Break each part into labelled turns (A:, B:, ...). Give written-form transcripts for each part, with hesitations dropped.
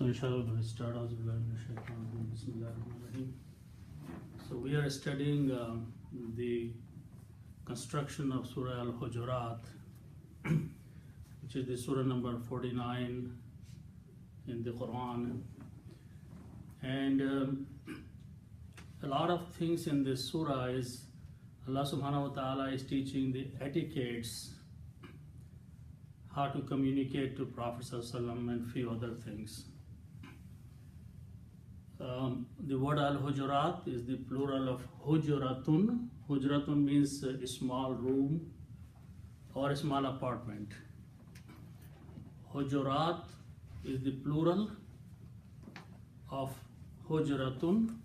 A: So inshallah we'll start. So we are studying the construction of Surah AlHujrat, which is the Surah number 49 in the Quran. And a lot of things in this surah is Allah subhanahu wa ta'ala is teaching the etiquettes, how to communicate to Prophet ﷺ and few other things. The word al-Hujurat is the plural of Hujuratun. Hujuratun means a small room or a small apartment. Hujurat is the plural of Hujuratun,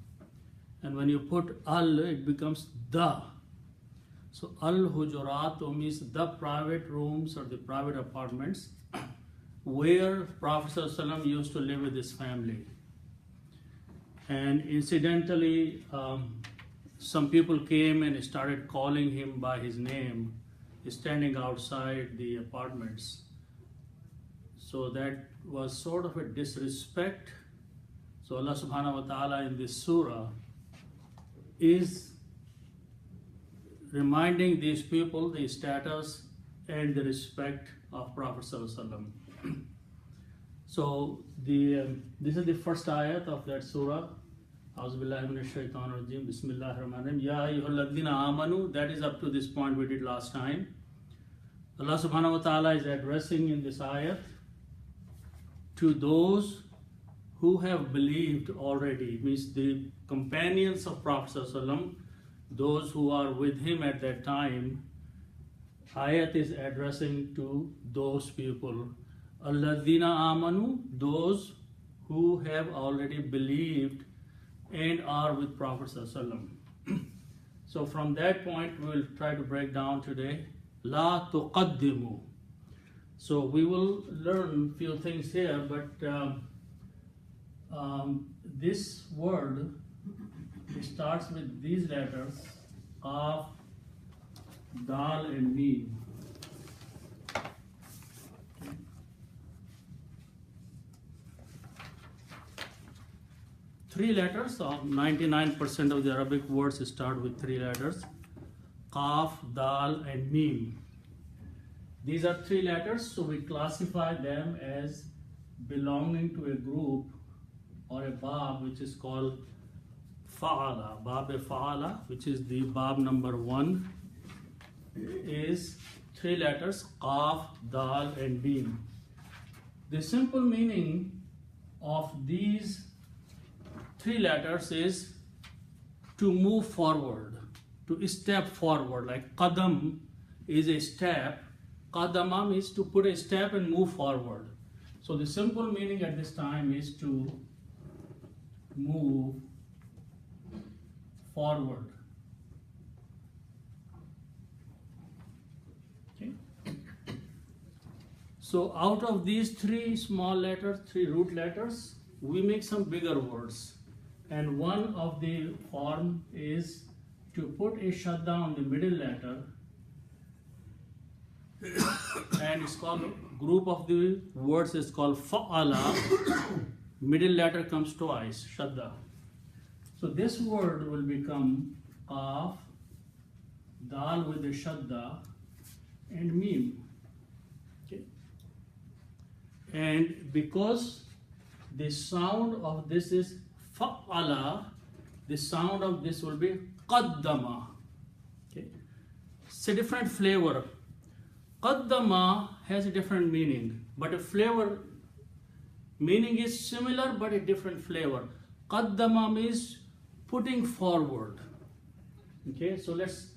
A: and when you put al, it becomes the. So al-Hujurat means the private rooms or the private apartments where Prophet ﷺ used to live with his family. And incidentally, some people came and started calling him by his name, standing outside the apartments. So that was sort of a disrespect. So Allah subhanahu wa ta'ala in this surah is reminding these people the status and the respect of Prophet ﷺ. So this is the first ayat of that surah. Auzubillahi minash shaitanir rajim. Bismillahir rahmanir rahim. Ya ayyuhalladhina amanu. That is up to this point we did last time. Allah subhanahu wa ta'ala is addressing in this ayat to those who have believed already, means the companions of Prophet ﷺ, those who are with him at that time. Ayat is addressing to those people. Alladhina amanu, those who have already believed and are with Prophet ﷺ. So from that point we will try to break down today. La tuqaddimu. So we will learn few things here, but this word starts with these letters Qaf, Dal and Mim. Three letters, 99% of the Arabic words start with three letters. Qaf, Dal and Mim. These are three letters, so we classify them as belonging to a group or a bab which is called Fa'ala. Bab-e-Fa'ala, which is the bab number 1, is three letters Qaf, Dal and Mim. The simple meaning of these three letters is to move forward, to step forward. Like Qadam is a step, Qadama means to put a step and move forward. So the simple meaning at this time is to move forward. Okay. So out of these three small letters, three root letters, we make some bigger words. And one of the form is to put a shadda on the middle letter, and it's called, group of the words is called fa'ala. Middle letter comes twice, shadda. So this word will become Qaf, Dal with a shadda and Mim. Okay. And because the sound of this is Fa'ala, the sound of this will be Qaddama. Okay. It's a different flavor. Qaddama has a different meaning, but a flavor meaning is similar but a different flavor. Qaddama means putting forward. Okay, so let's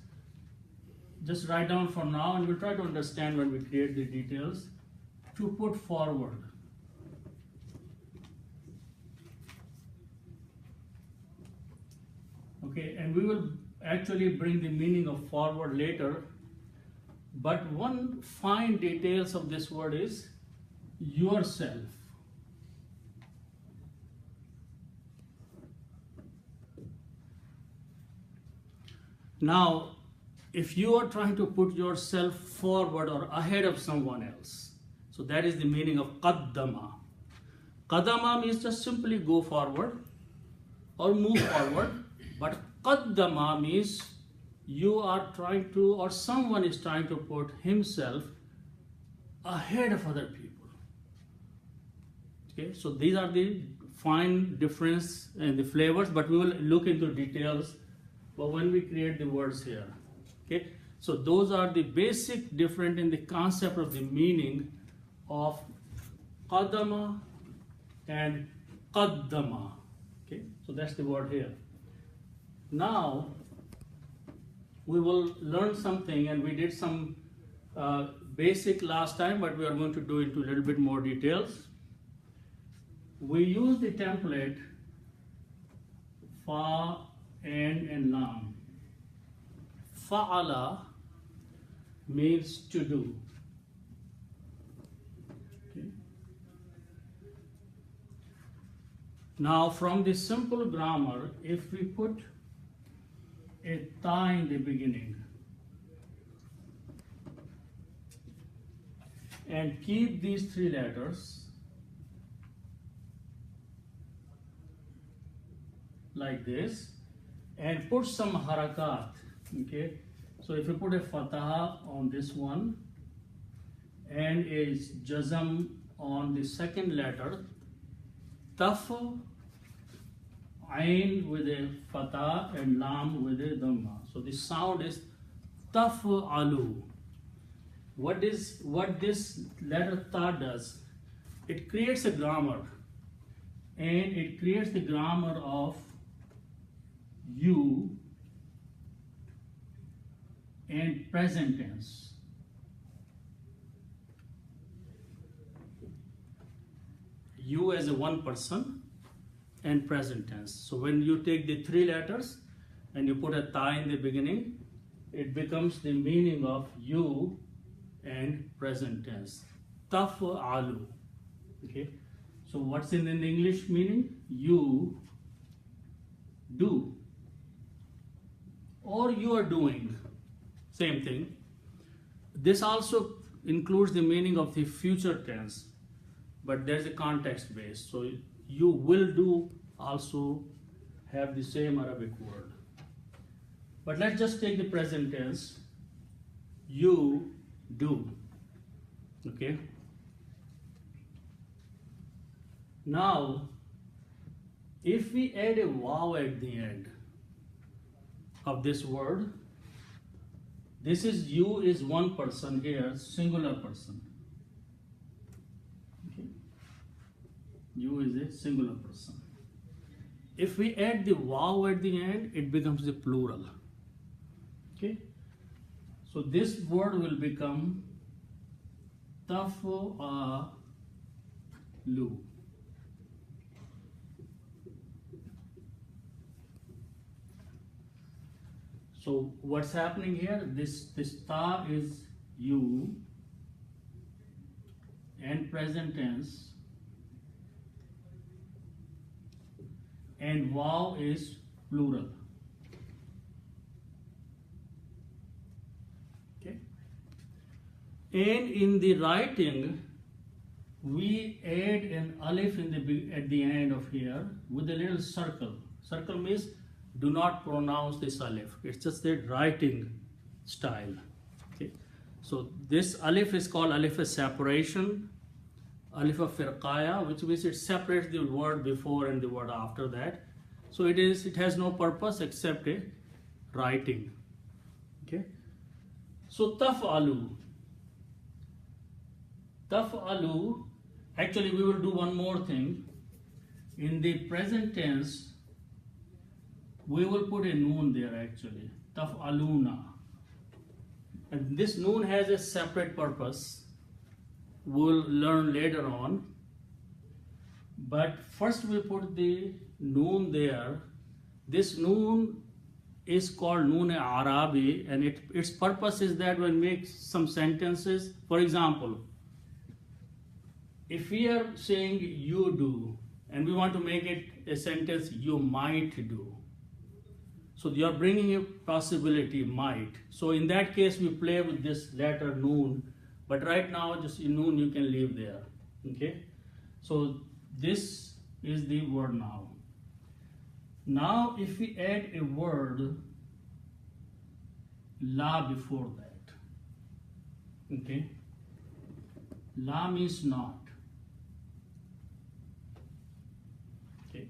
A: just write down for now and we'll try to understand when we create the details. To put forward. Okay, and we will actually bring the meaning of forward later. But one fine details of this word is yourself. Now, if you are trying to put yourself forward or ahead of someone else, so that is the meaning of qaddama. Qadama means just simply go forward or move forward, but qaddama means you are trying to, or someone is trying to put himself ahead of other people. Okay, so these are the fine difference in the flavors, but we will look into details when we create the words here. Okay, so those are the basic difference in the concept of the meaning of qadama and qaddama. Okay, so that's the word here. Now we will learn something, and we did some basic last time, but we are going to do into a little bit more details. We use the template fa, and lam. Fa'ala means to do. Okay. Now from the simple grammar, if we put a ta in the beginning and keep these three letters like this and put some harakat, okay? So if you put a fatah on this one and a jazm on the second letter, taf, ain with a fatah and lam with a dhamma. So the sound is taf'alu. What this letter ta does, it creates a grammar, and it creates the grammar of you and present tense. You as a one person and present tense. So when you take the three letters and you put a ta in the beginning, it becomes the meaning of you and present tense. Taf'alu. Okay. So what's in the English meaning? You do, or you are doing. Same thing. This also includes the meaning of the future tense, but there's a context base. So you will do also have the same Arabic word. But let's just take the present tense. You do. Okay. Now, if we add a wow at the end of this word, this is you is one person here, singular person. Okay. You is a singular person. If we add the wow at the end, it becomes the plural. Okay. So this word will become taf'alu. So what's happening here? This ta is you and present tense, and wow is plural. Okay. And in the writing, we add an alif at the end of here with a little circle. Circle means do not pronounce this alif. It's just the writing style. Okay. So this alif is called alif of separation, alif of firqaya, which means it separates the word before and the word after that. So it has no purpose except a writing. Okay. So taf'alu. Taf'alu, actually we will do one more thing. In the present tense, we will put a noon there actually, taf'aluna. And this noon has a separate purpose. We'll learn later on. But first we put the noon there. This noon is called noon Aeraabic, and its purpose is that when we make some sentences, for example, if we are saying you do, and we want to make it a sentence you might do. So you are bringing a possibility, might. So in that case, we play with this letter noon. But right now, just noon you can leave there. Okay. So this is the word now. Now if we add a word la before that, okay, la means not, okay,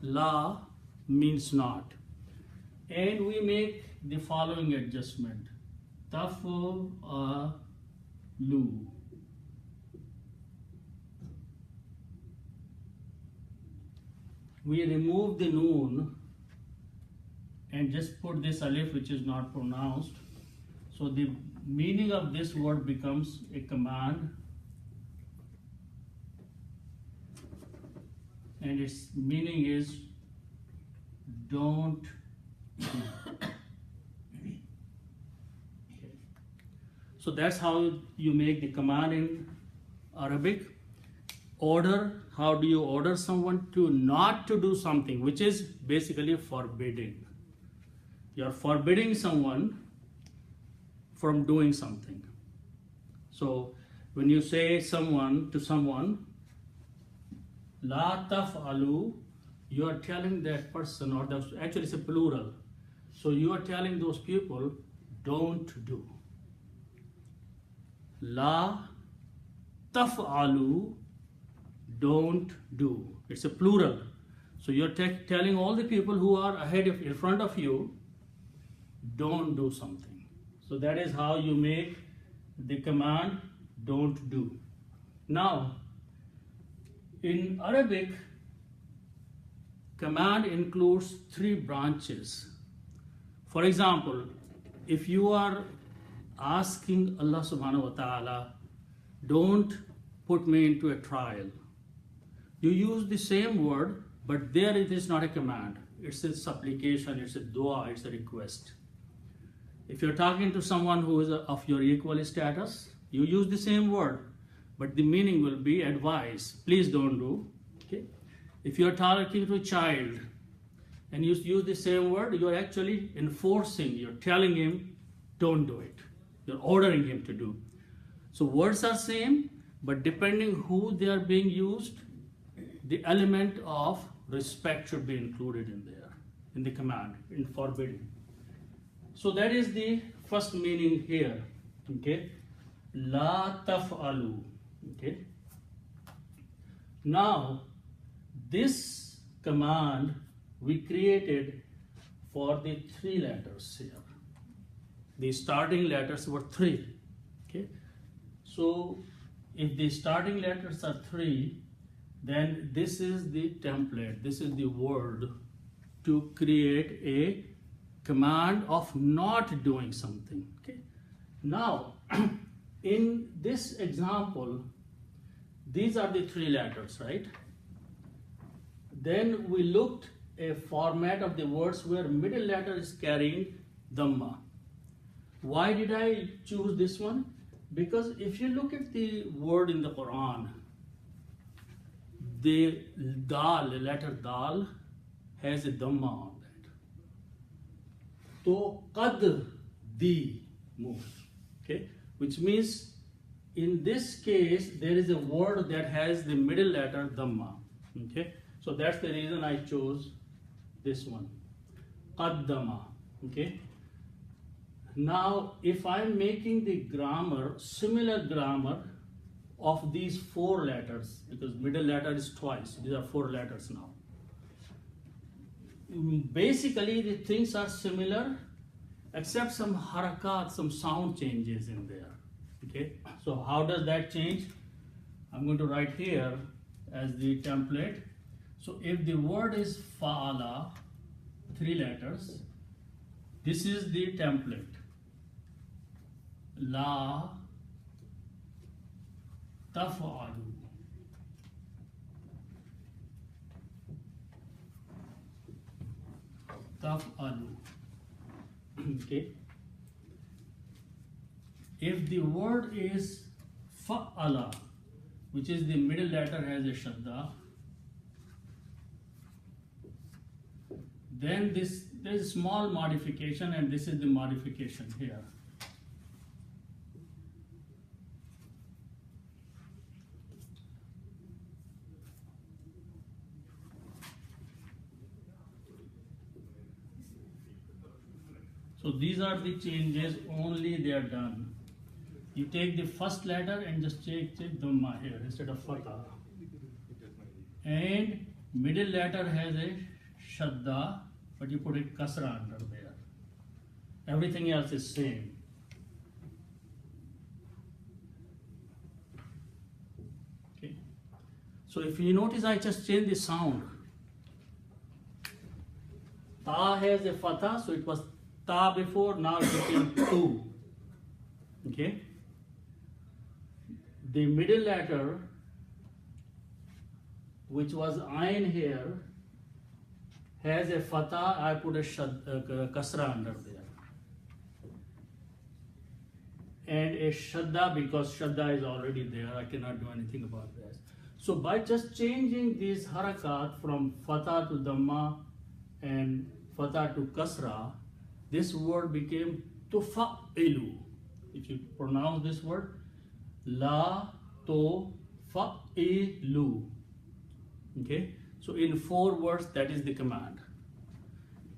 A: la means not, and we make the following adjustment, taf'alu. We remove the noon and just put this alif which is not pronounced. So the meaning of this word becomes a command, and its meaning is don't do. Okay. So that's how you make the command in Arabic. Order, how do you order someone to not to do something, which is basically forbidding. You're forbidding someone from doing something. So when you say someone to someone, la taf'alu, you are telling that person, or actually it's a plural. So you are telling those people, don't do. La taf'alu, don't do. It's a plural. So you're telling all the people who are ahead of, in front of you, don't do something. So that is how you make the command don't do. Now, in Arabic, command includes 3 branches. For example, if you are asking Allah subhanahu wa ta'ala, don't put me into a trial, you use the same word, but there it is not a command. It's a supplication, it's a dua, it's a request. If you're talking to someone who is of your equal status, you use the same word, but the meaning will be advice. Please don't do. Okay? If you're talking to a child and you use the same word, you're actually enforcing, you're telling him, don't do it. You're ordering him to do. So words are same, but depending who they are being used, the element of respect should be included in there, in the command, in forbidding. So that is the first meaning here. Okay, la taf'alu. Okay. Now, this command we created for the 3 letters here. The starting letters were 3. Okay. So if the starting letters are 3, then this is the template, this is the word to create a command of not doing something. Okay. Now, in this example, these are the 3 letters, right? Then we looked a format of the words where middle letter is carrying dhamma. Why did I choose this one? Because if you look at the word in the Quran, the dal, the letter dal, has a dhamma on that. So qad di moves. Okay, which means in this case there is a word that has the middle letter dhamma. Okay, so that's the reason I chose this one, qaddama. Okay. Now, if I'm making the grammar, similar grammar of these 4 letters, because middle letter is twice, these are 4 letters now. Basically, the things are similar, except some harakat, some sound changes in there. Okay, so how does that change? I'm going to write here as the template. So if the word is fa'ala, 3 letters, this is the template. La taf'alu. Taf'alu. Okay. If the word is fa'ala, which is the middle letter has a shadda, then there is a small modification, and this is the modification here. So these are the changes, only they are done. You take the first letter and just take Dhamma here instead of Fatah. And middle letter has a Shadda, but you put a Kasra under there. Everything else is same. Okay. So if you notice, I just changed the sound. Ta has a Fatah, so it was Ta before, now it became Tu. Okay. The middle letter, which was Ain here, has a Fatah, I put a Kasra under there. And a Shadda, because Shadda is already there, I cannot do anything about that. So by just changing these harakat from Fatah to Dhamma and Fatah to Kasra, this word became Tufa'ilu. If you pronounce this word, La to fa'ilu. Okay, so in 4 words, that is the command.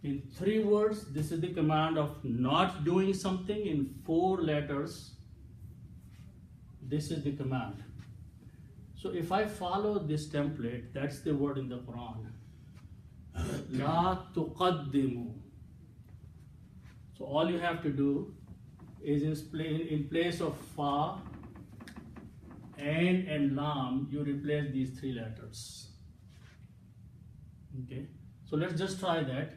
A: In 3 words, this is the command of not doing something. In 4 letters, this is the command. So if I follow this template, that's the word in the Quran. La tuqaddimu. So all you have to do is in place of fa and lam, you replace these 3 letters. Okay, so let's just try that.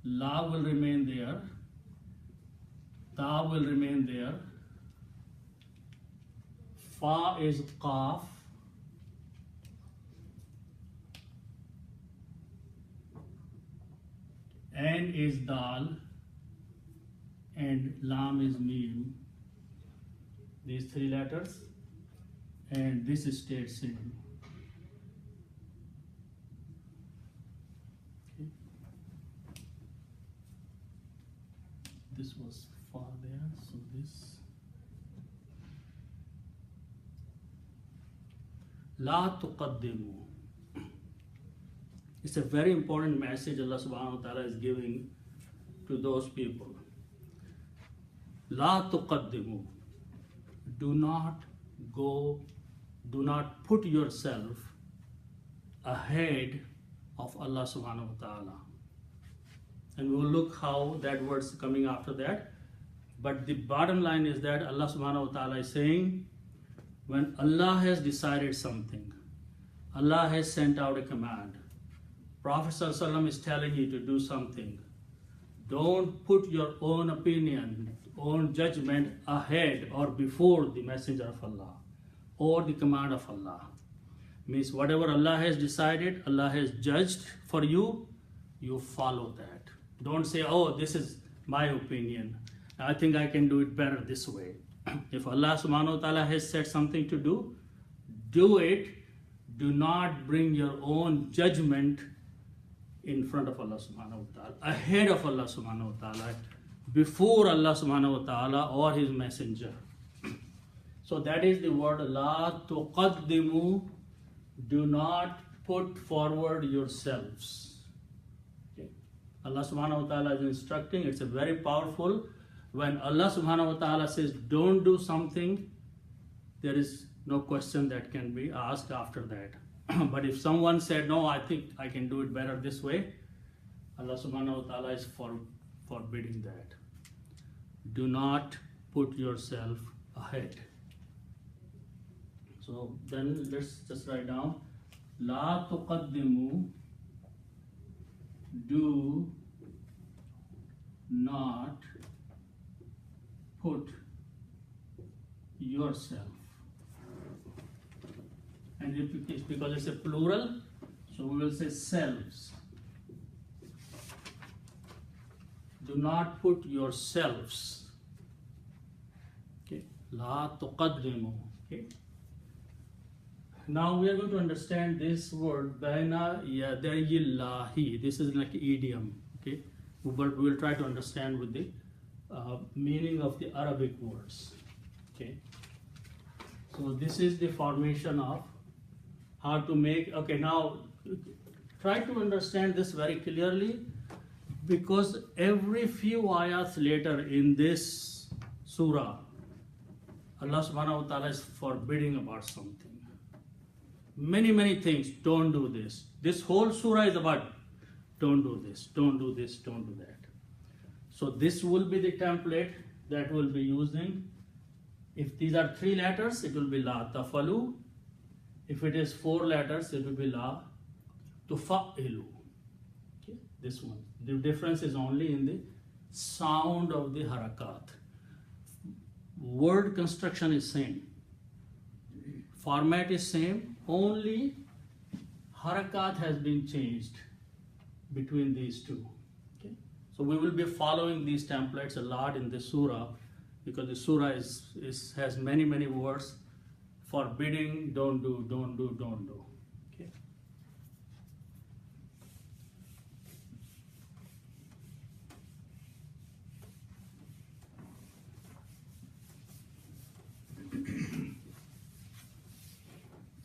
A: La will remain there, ta will remain there, fa is qaf, and is dal, and lam is mim. These 3 letters, and this stayed same. Okay. This was fa there, so this. La tuqaddimu. It's a very important message Allah subhanahu wa ta'ala is giving to those people. La tuqaddimu. Do not put yourself ahead of Allah subhanahu wa ta'ala. And we will look how that word's coming after that. But the bottom line is that Allah subhanahu wa ta'ala is saying, when Allah has decided something, Allah has sent out a command, Prophet ﷺ is telling you to do something, don't put your own opinion, own judgment ahead or before the messenger of Allah or the command of Allah. Means whatever Allah has decided, Allah has judged for you, you follow that. Don't say, oh, this is my opinion, I think I can do it better this way. If Allah subhanahu wa ta'ala has said something to do it. Do not bring your own judgment in front of Allah subhanahu wa ta'ala, ahead of Allah subhanahu wa ta'ala, before Allah subhanahu wa ta'ala or His messenger. So that is the word La tuqaddimu. Do not put forward yourselves. Okay. Allah subhanahu wa ta'ala is instructing. It's a very powerful. When Allah subhanahu wa ta'ala says don't do something, there is no question that can be asked after that. But if someone said, no, I think I can do it better this way, Allah subhanahu wa ta'ala is forbidding that. Do not put yourself ahead. So then let's just write down, La tuqaddimu. Do not put yourself. And it's because it's a plural, so we will say selves. Do not put yourselves. Okay. La tuqaddimu. Okay. Now we are going to understand this word, Baina yadayillahi. This is like an idiom. Okay. But we will try to understand with the meaning of the Arabic words. Okay. So this is the formation of how to make. Okay. Now try to understand this very clearly. Because every few ayats later in this surah, Allah subhanahu wa ta'ala is forbidding about something. Many things. Don't do this. This whole surah is about don't do this, don't do this, don't do that. So this will be the template that we'll be using. If these are 3 letters, it will be la tafalu. If it is 4 letters, it will be la tufa'ilu. Okay, this one. The difference is only in the sound of the harakat. Word construction is same. Format is same. Only harakat has been changed between these two. Okay? So we will be following these templates a lot in the surah, because the surah has many words forbidding, don't do, don't do, don't do. Okay?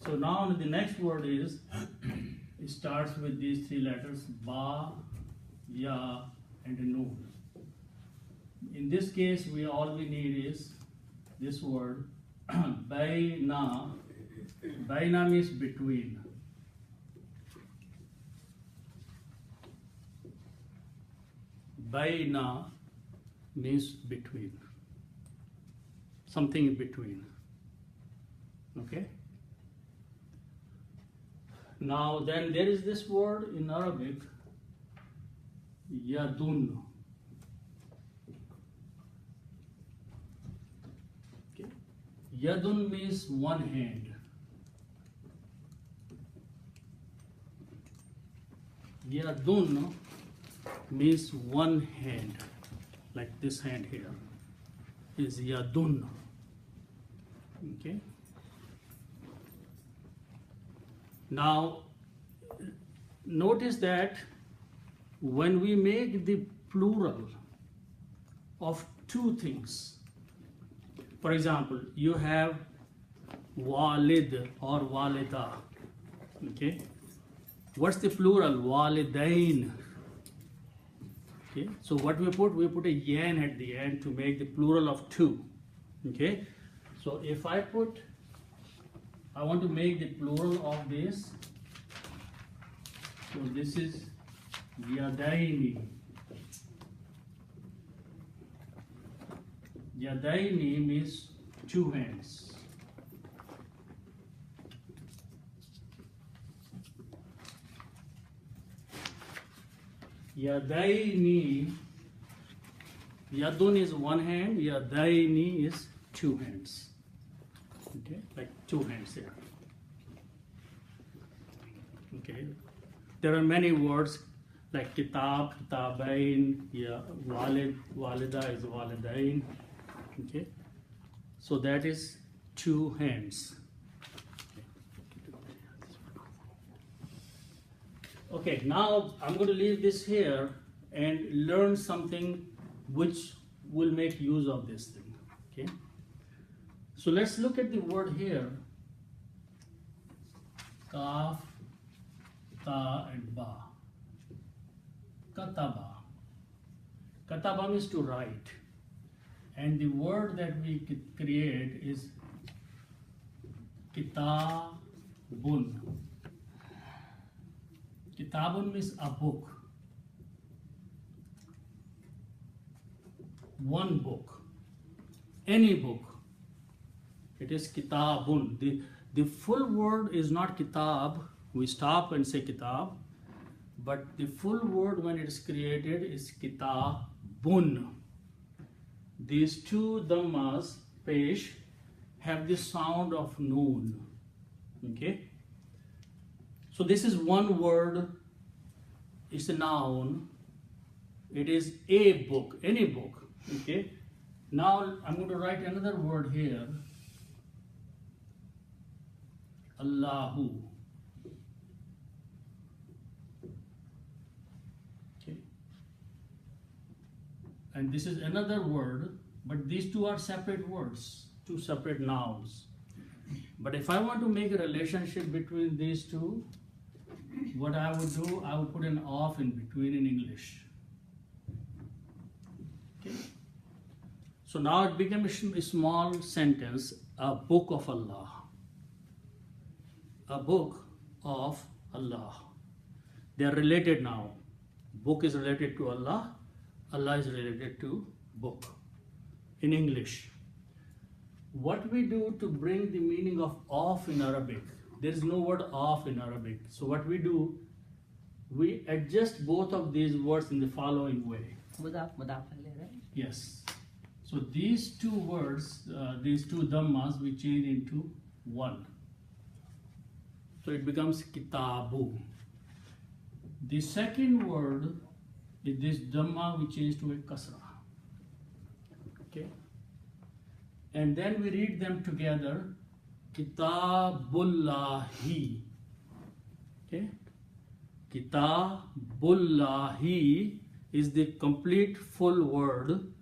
A: So now the next word is, it starts with these 3 letters, ba, ya, and noon. In this case, all we need is this word, baina. Baina means between. Baina means between. Something in between. Okay? Now then there is this word in Arabic, yadun. Okay. Yadun means one hand. Yadun means one hand, like this hand here is yadun. Okay. Now, notice that when we make the plural of 2 things, for example, you have walid or walida, okay? What's the plural? Walidain. Okay, so what we put a yan at the end to make the plural of 2, okay? So if I want to make the plural of this. So this is yadaini. Yadaini means 2 hands. Yadaini, yadun is 1 hand, yadaini is 2 hands. Okay, like 2 hands here. Okay, there are many words like kitab, kitabain, yeah, walid, walida is walidain. Okay, so that is 2 hands. Okay, now I'm going to leave this here and learn something which will make use of this thing. Okay. So let's look at the word here, kaf, ta, and ba. Kataba. Kataba means to write. And the word that we create is kitabun. Kitabun means a book. One book. Any book. It is kitabun. The full word is not kitab. We stop and say kitab. But the full word when it is created is kitabun. These 2 dhammas, pesh, have the sound of noon. Okay? So this is one word. It's a noun. It is a book, any book. Okay? Now I'm going to write another word here. Allahu. Okay. And this is another word, but these 2 are separate words, 2 separate nouns. But if I want to make a relationship between these 2, what I would do, I would put an off in between in English. Okay. So now it became a small sentence, a book of Allah. A book of Allah. They are related now. Book is related to Allah. Allah is related to book in English. What we do to bring the meaning of in Arabic, there is no word of in Arabic. So what we do, we adjust both of these words in the following way. Yes. So these two words, these two dhammas, we change into one. So it becomes kitabu. The second word is this dhamma, we change to a kasra. Okay. And then we read them together. Kitabullahi. Okay. Kitabullahi is the complete full word.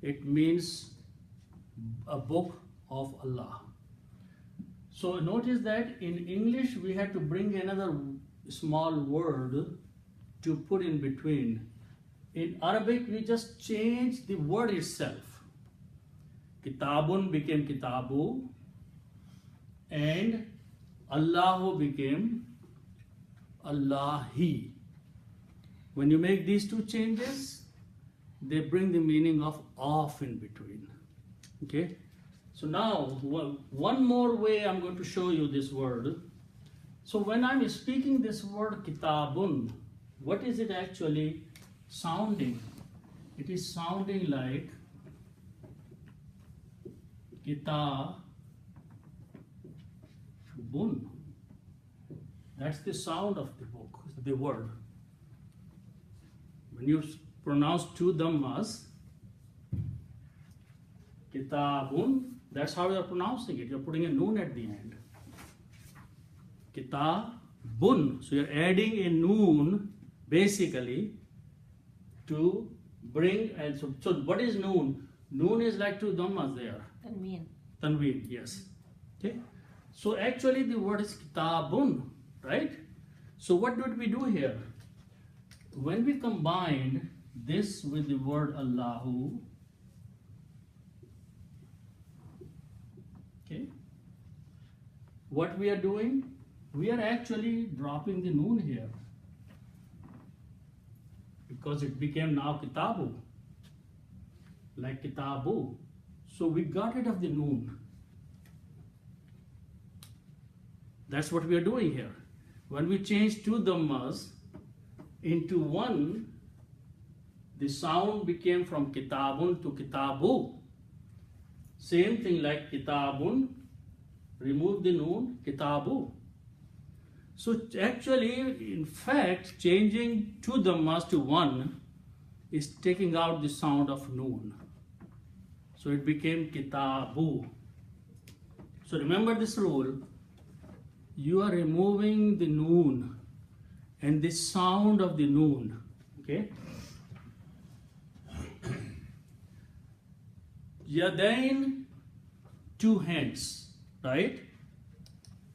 A: It means a book of Allah. So notice that in English we had to bring another small word to put in between. In Arabic we just changed the word itself. Kitabun became kitabu and Allahu became Allahi. When you make these two changes, they bring the meaning of in between. Okay? So now, one more way I'm going to show you this word. So when I'm speaking this word kitabun, what is it actually sounding? It is sounding like kitabun. That's the sound of the book, the word. When you pronounce two dhammas, kitabun, that's how you're pronouncing it. You're putting a noon at the end. Kitabun. So you're adding a noon basically to bring, and so what is noon? Noon is like two dhammas there.
B: Tanween.
A: Tanween, yes. Okay. So actually the word is kitabun, right? So what did we do here? When we combined this with the word Allahu, okay, what we are doing? We are actually dropping the noon here because it became now kitabu, like kitabu. So we got rid of the noon. That's what we are doing here. When we change two dhammas into one, the sound became from kitabun to kitabu. Same thing like kitabun, remove the noon, kitabu. So actually, in fact, changing two dhammas to one is taking out the sound of noon. So it became kitabu. So remember this rule. You are removing the noon and the sound of the noon. Okay? Yadain, two hands, right?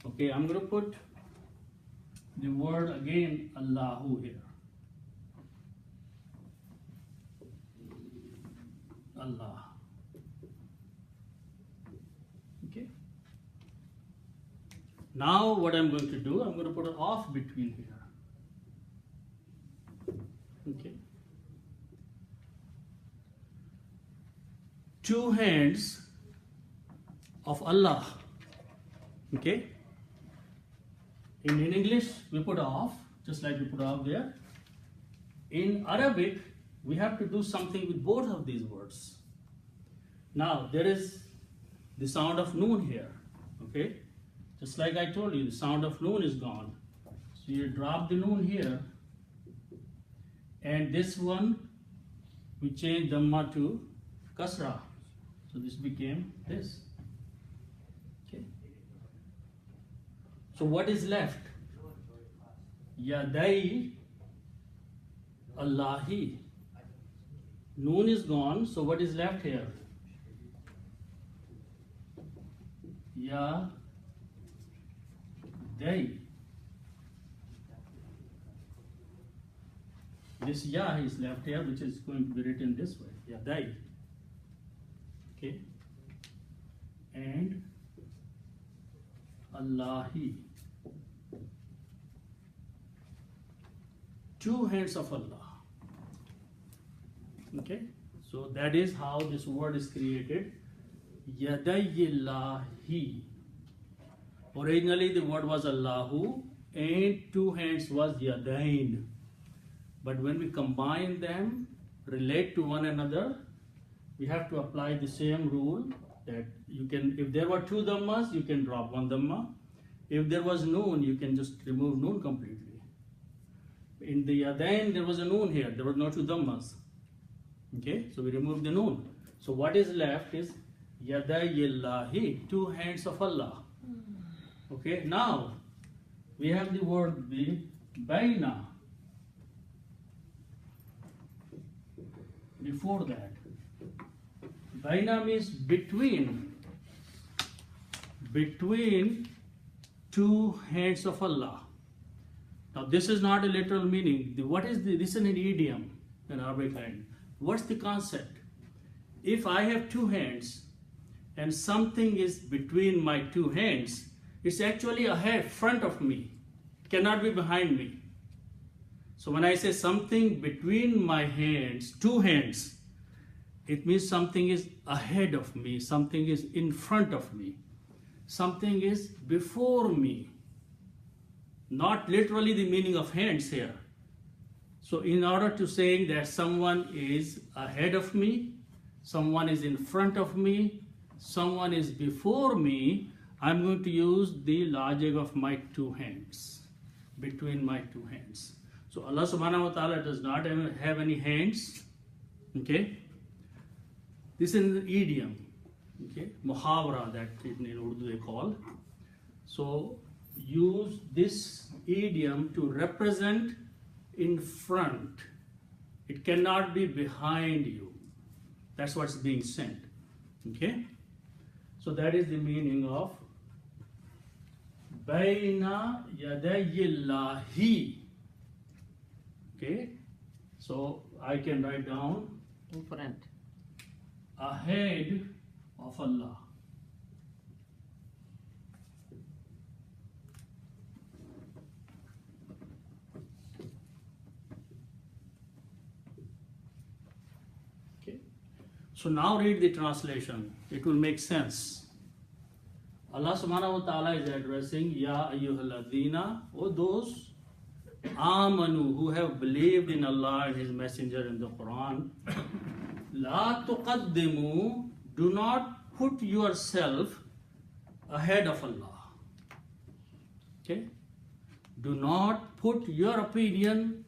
A: Okay, I'm going to put the word again, Allahu here. Allah. Okay. Now what I'm going to do, I'm going to put an off between here. Okay. Two hands of Allah. Okay. In English, we put off, just like we put off there. In Arabic, we have to do something with both of these words. Now, there is the sound of noon here. Okay. Just like I told you, the sound of noon is gone. So you drop the noon here. And this one, we change dhamma to kasra. So this became this. Okay. So what is left? Yadai Allahi. Noon is gone, so what is left here? Yadai. This ya is left here, which is going to be written this way. Yadai. Okay. And Allahi. Two hands of Allah. Okay. So that is how this word is created. Yadayillahi. Originally the word was Allahu and two hands was Yadain. But when we combine them, relate to one another, we have to apply the same rule that you can, if there were two dhammas, you can drop one dhamma. If there was noon, you can just remove noon completely. In the Yadain, there was a noon here, there were no two dhammas. Okay, so we remove the noon. So what is left is Yadayillahi, two hands of Allah. Okay, now we have the word the Baina. Before that, Baina means between two hands of Allah. Now this is not a literal meaning. This is an idiom in Arabic language. What's the concept? If I have two hands and something is between my two hands, it's actually ahead, front of me. It cannot be behind me. So when I say something between my hands, two hands, it means something is ahead of me, something is in front of me, something is before me. Not literally the meaning of hands here. So in order to say that someone is ahead of me, someone is in front of me, someone is before me, I'm going to use the logic of my two hands, between my two hands. So Allah subhanahu wa ta'ala does not have any hands. Okay. This is an idiom. Okay. Muhawara, that in Urdu they call. So use this idiom to represent in front. It cannot be behind you. That's what's being sent. Okay. So that is the meaning of Baina Yadayillahi. Okay, so I can write down
B: in front,
A: ahead of Allah. Okay, so now read the translation. It will make sense. Allah subhanahu wa ta'ala is addressing Ya ayyuhalladhina, O those Amanu, who have believed in Allah and His Messenger in the Quran. La tuqaddimu, do not put yourself ahead of Allah. Okay? Do not put your opinion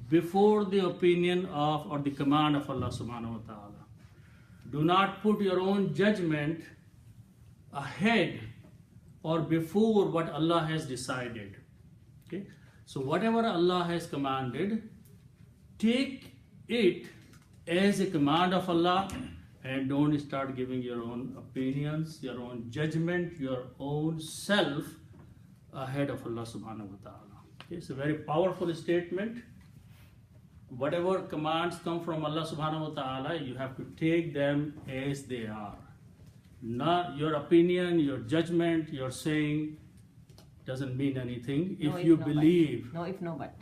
A: before the opinion of or the command of Allah subhanahu wa ta'ala. Do not put your own judgment ahead or before what Allah has decided. Okay? So whatever Allah has commanded, take it as a command of Allah and don't start giving your own opinions, your own judgment, your own self ahead of Allah subhanahu wa ta'ala. Okay, it's a very powerful statement. Whatever commands come from Allah subhanahu wa ta'ala, you have to take them as they are. Not your opinion, your judgment, your saying doesn't mean anything if you believe.
B: No, if no, but.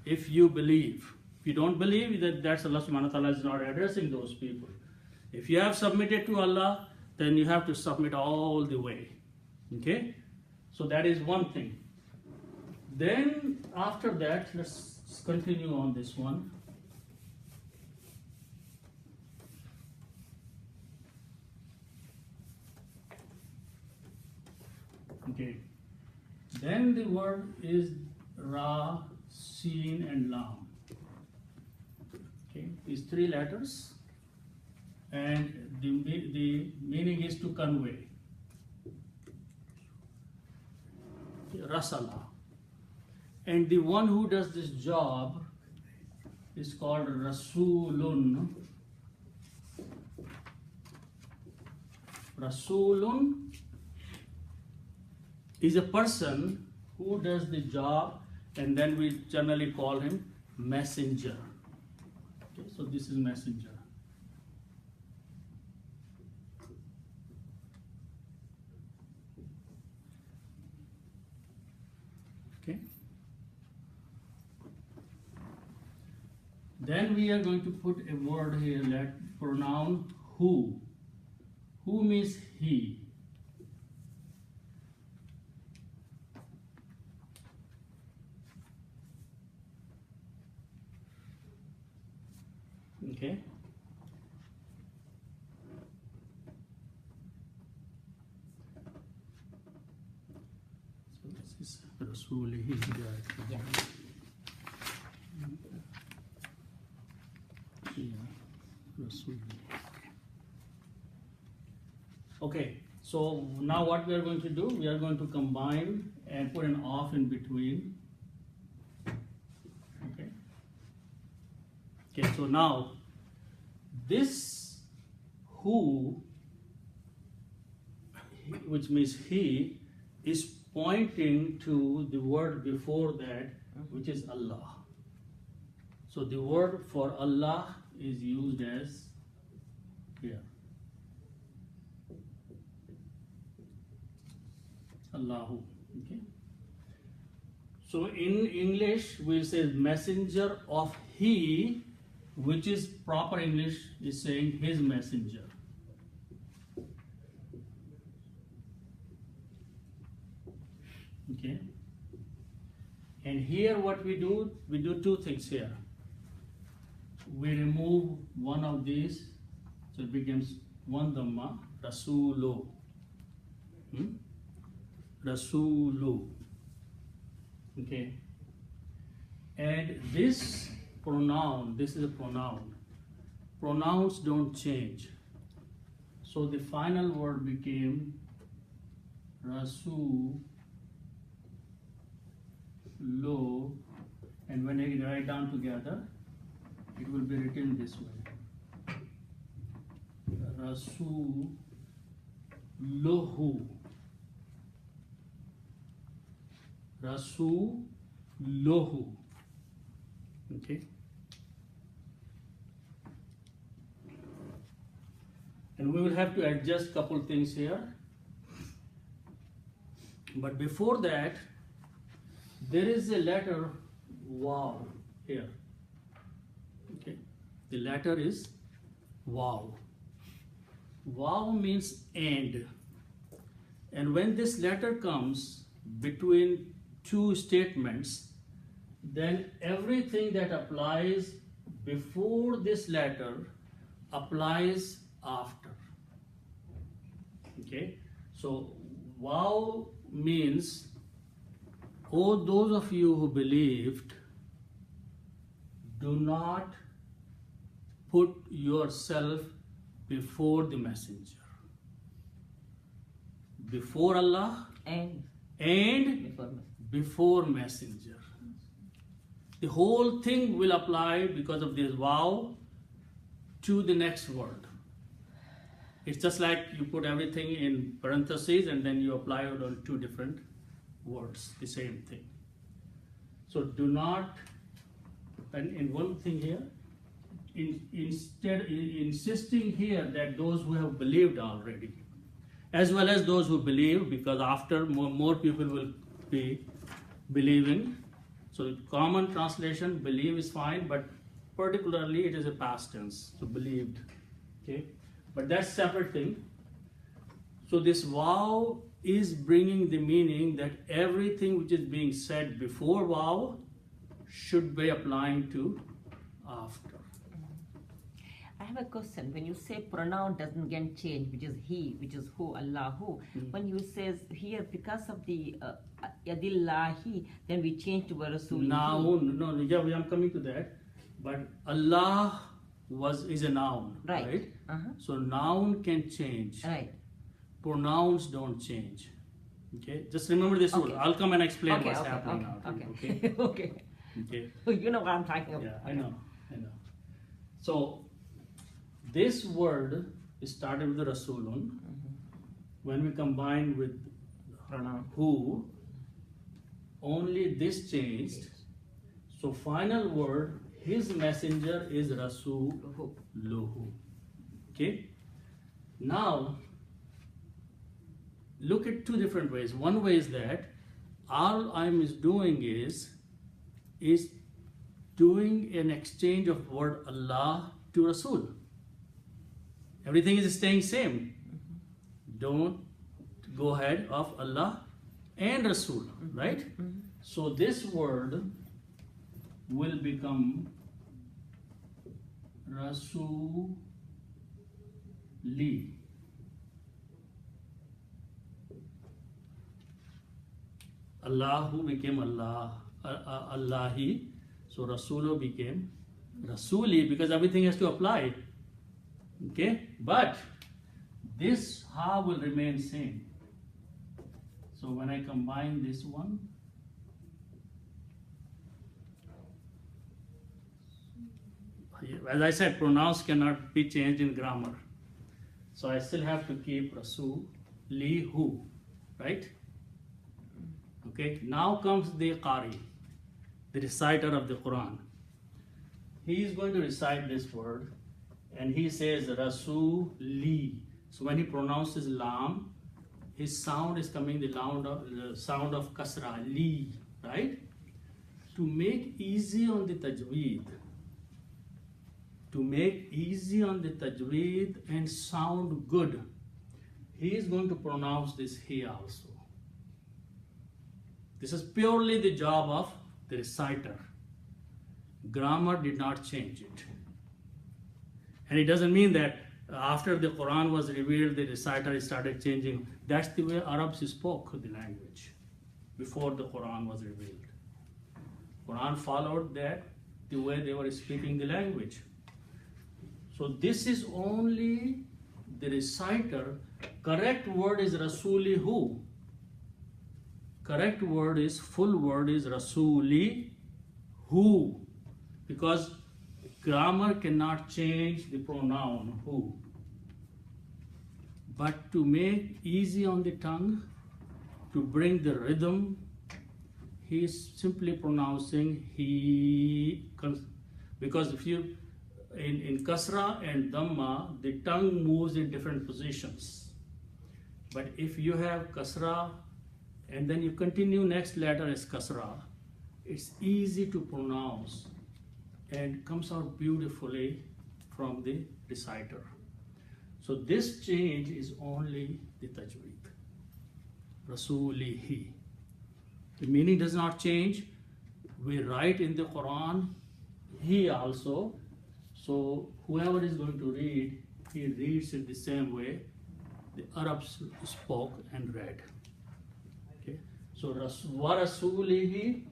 A: If you believe. If you don't believe, that's Allah subhanahu wa ta'ala is not addressing those people. If you have submitted to Allah, then you have to submit all the way. Okay? So that is one thing. Then after that, let's continue on this one. Okay. Then the word is Ra, Sin and Lam. Okay, these three letters, and the meaning is to convey. Rasala. And the one who does this job is called Rasulun. Rasulun is a person who does the job, and then we generally call him messenger. Okay, so this is messenger. Okay. Then we are going to put a word here, that pronoun who. Who means he. Okay. So this is Rasul, his guide.
B: Yeah.
A: Rasul. Okay, so now what we are going to do, we are going to combine and put an off in between. Okay. Okay, so now this who, which means he, is pointing to the word before that, which is Allah. So the word for Allah is used as here. Allahu. Okay. So in English we'll say messenger of he, which is proper English is saying his messenger. Okay. And here what we do two things here. We remove one of these, so it becomes one dhamma, Rasulo. Rasulu. Okay. And this pronoun, this is a pronoun. Pronouns don't change. So the final word became Rasulo. And when I write down together, it will be written this way. Rasulohu. Rasulohu. Okay. And we will have to adjust couple things here. But before that, there is a letter wow here. Okay. The letter is wow. Wow means and. And when this letter comes between two statements, then everything that applies before this letter applies after. Okay. So wow means, oh, those of you who believed, do not put yourself before the messenger. Before Allah and before messenger. The whole thing will apply because of this wow to the next word. It's just like you put everything in parentheses and then you apply it on two different words, the same thing. So do not, and in one thing here, instead insisting here that those who have believed already, as well as those who believe, because after more people will be believing. So common translation, believe is fine, but particularly it is a past tense, so believed. Okay, but that's separate thing. So this wow is bringing the meaning that everything which is being said before wow should be applying to after.
B: I have a question. When you say pronoun doesn't get changed, which is he, which is who, Allahu, when you say here because of the Yadillahi, then we change to Rasul.
A: No, yeah, I'm coming to that. But Allah is a noun, right? So noun can change.
B: Right.
A: Pronouns don't change. Okay, just remember this rule. I'll come and explain what's happening now.
B: Okay.
A: Okay.
B: You know what I'm talking about.
A: Yeah, I know. So this word is started with the Rasulun. When we combine with pronoun who, only this changed. So final word, his messenger is Rasuluhu. Okay. Now look at two different ways. One way is that all I'm is doing is doing an exchange of word Allah to Rasul. Everything is staying same. Don't go ahead of Allah and Rasul, right? So this word will become Rasuli. Allahu became Allah, Allahi. So Rasulu became Rasuli, because everything has to apply. Okay, but this ha will remain same. So when I combine this one, as I said, pronouns cannot be changed in grammar. So I still have to keep Rasulihu, right? Okay, now comes the Qari, the reciter of the Quran. He is going to recite this word, and he says Rasuli. So when he pronounces Lam, his sound is coming the sound of Kasra, Li, right? To make easy on the tajweed, and sound good, he is going to pronounce this he also. This is purely the job of the reciter. Grammar did not change it. And it doesn't mean that after the Quran was revealed, the reciter started changing. That's the way Arabs spoke the language before the Quran was revealed. Quran followed that the way they were speaking the language. So this is only the reciter. Correct word is Rasulihu. Correct word is, full word is Rasulihu, because grammar cannot change the pronoun who. But to make easy on the tongue, to bring the rhythm, he is simply pronouncing he, because if you in kasra and dhamma, the tongue moves in different positions. But if you have kasra and then you continue next letter as kasra, it's easy to pronounce and comes out beautifully from the reciter. So this change is only the tajweed. Rasulihi. The meaning does not change. We write in the Quran, he also. So whoever is going to read, he reads it the same way the Arabs spoke and read. Okay. So wa rasulihi,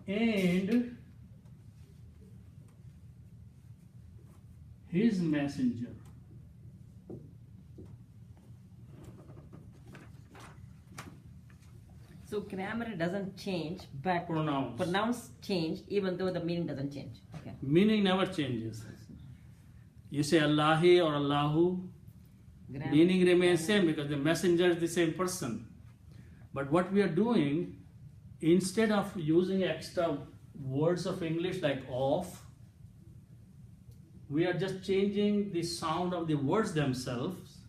A: and his messenger.
B: So grammar doesn't change, but
A: pronouns
B: change even though the meaning doesn't change. Okay.
A: Meaning never changes. You say Allahi or Allahu, meaning remains same because the messenger is the same person. But what we are doing, instead of using extra words of English like of, we are just changing the sound of the words themselves,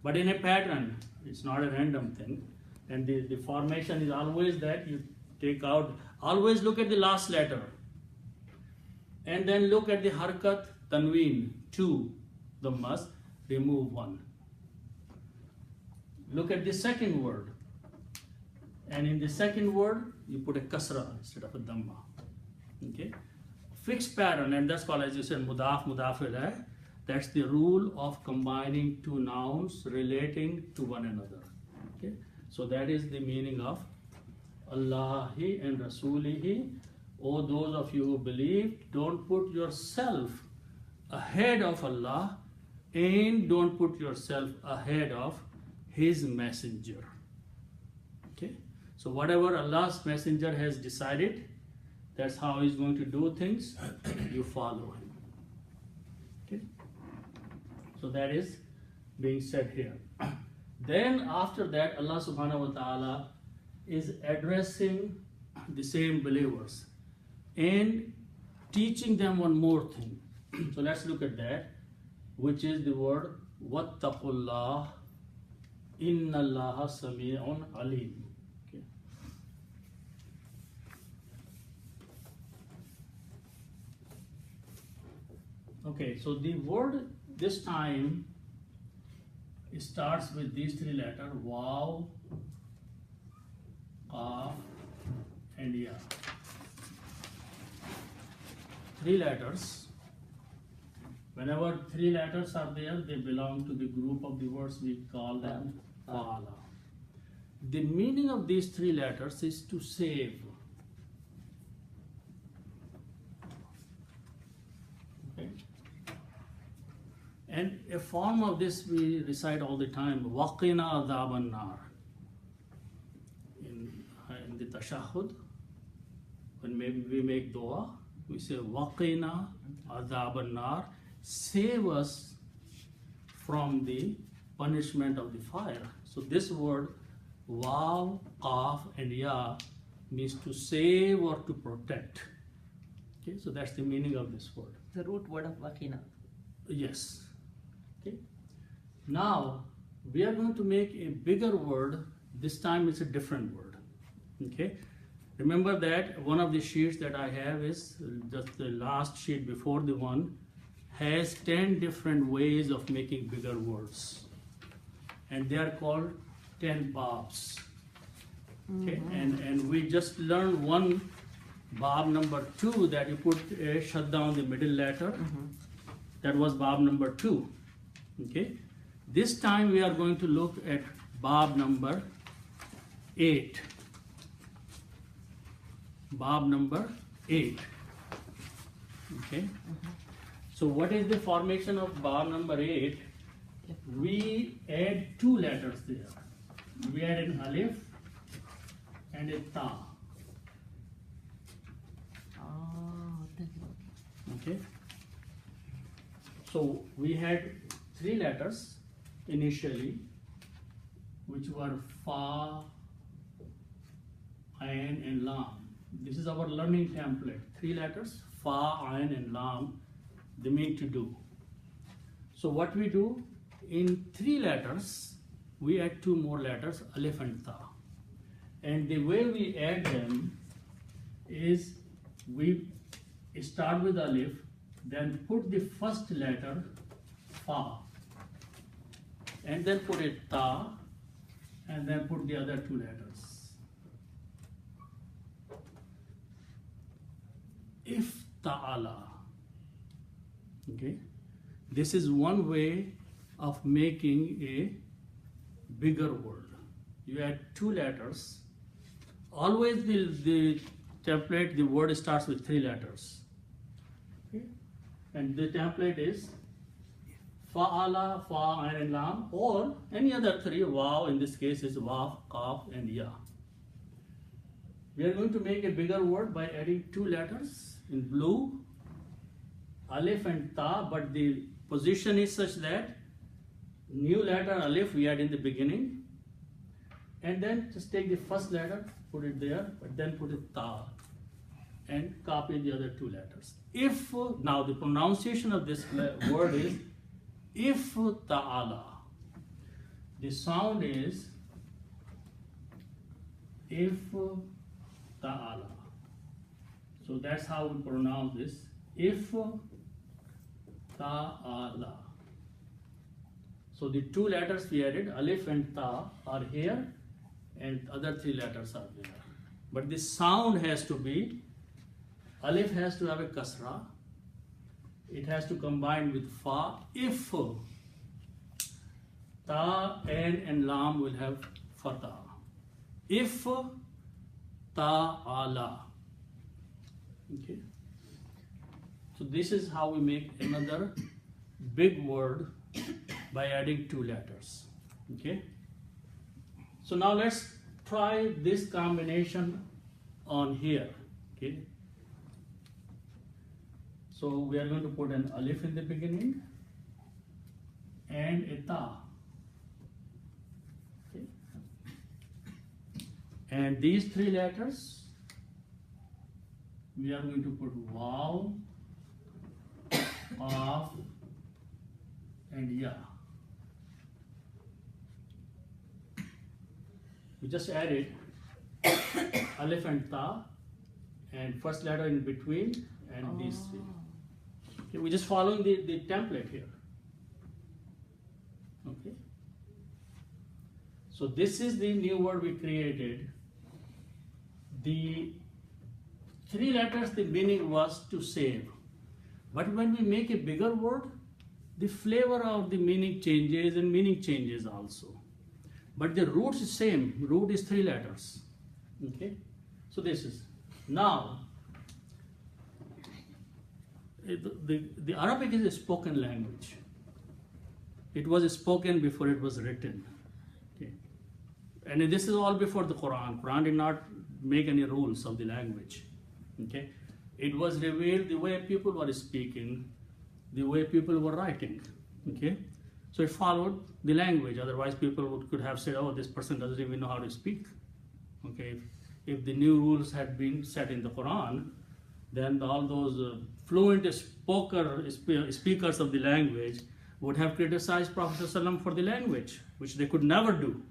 A: but in a pattern. It's not a random thing. And the formation is always that you take out, always look at the last letter. And then look at the harkat, tanween, 2, the must, remove 1. Look at the second word. And in the second word, you put a kasra instead of a dhamma. Okay? Fixed pattern, and that's called, as you said, mudaf, mudaf ilayh. That's the rule of combining two nouns relating to one another. Okay? So that is the meaning of Allahi and Rasulihi. O those of you who believe, don't put yourself ahead of Allah and don't put yourself ahead of His messenger. Okay? So whatever Allah's messenger has decided, that's how He's going to do things, you follow Him. Okay? So that is being said here. Then after that, Allah subhanahu wa ta'ala is addressing the same believers and teaching them one more thing. So let's look at that, which is the word wattaqullah innallaha sami'un alim. Okay. Okay, so the word this time starts with these three letters: Waw, Qaf, and Ya. Three letters. Whenever three letters are there, they belong to the group of the words we call them fa'ala. The meaning of these three letters is to save. Okay. And a form of this we recite all the time: Waqina adhaban nar. In the tashahhud, when we make dua, we say Waqina adhaban nar. Save us from the punishment of the fire. So this word Waw, Qaf, and Ya means to save or to protect. Okay, so that's the meaning of this word.
B: The root word of Waqina.
A: Yes. Okay. Now we are going to make a bigger word. This time it's a different word. Okay. Remember that one of the sheets that I have is just the last sheet before the one has 10 different ways of making bigger words, and they are called 10 babs. Okay, and we just learned one bab number 2, that you put a shadda on the middle letter. That was bab number 2. Okay, this time we are going to look at bab number 8. Bab number 8. Okay. So what is the formation of bab number 8? We add 2 letters there. We add an alif and a ta. Okay. So we had 3 letters initially, which were fa, ayn, and lam. This is our learning template. 3 letters: fa, ayn, and lam. They mean to do. So what we do, in 3 letters, we add 2 more letters, alif and ta. And the way we add them is we start with alif, then put the first letter, fa, and then put it ta, and then put the other 2 letters. If ta'ala. Okay, this is one way of making a bigger word. You add 2 letters. Always the template, the word starts with 3 letters. Okay, and the template is fa'ala, fa, ayn, and lam, or any other 3. Waw in this case is waf, qaf, and ya. We are going to make a bigger word by adding 2 letters in blue, alif and ta, but the position is such that new letter alif we add in the beginning, and then just take the first letter, put it there, but then put it ta, and copy the other 2 letters. If, now the pronunciation of this word is if ta'ala. The sound is if ta'ala. So that's how we pronounce this. If ta'ala. So the 2 letters we added, alif and ta, are here, and other 3 letters are there. But the sound has to be, alif has to have a kasra, it has to combine with fa. If ta, ayn, and lam will have fatah. If ta'ala. Okay. So this is how we make another big word by adding 2 letters. Okay. So now let's try this combination on here. Okay. So we are going to put an alif in the beginning and a ta. Okay. And these 3 letters, we are going to put waw, qaf, and ya. We just added alif and ta, and first letter in between, and these 3. Okay, we're just following the template here. Okay. So this is the new word we created. The 3 letters, the meaning was to save. But when we make a bigger word, the flavor of the meaning changes and meaning changes also. But the root is same. Root is 3 letters. Okay. So this is now. The Arabic is a spoken language. It was spoken before it was written. Okay. And this is all before the Quran. Quran did not make any rules of the language. Okay. It was revealed the way people were speaking, the way people were writing. Okay. So it followed the language. Otherwise, people could have said, "Oh, this person doesn't even know how to speak." Okay. If the new rules had been set in the Quran, then all those fluent speakers of the language would have criticized Prophet ﷺ for the language, which they could never do.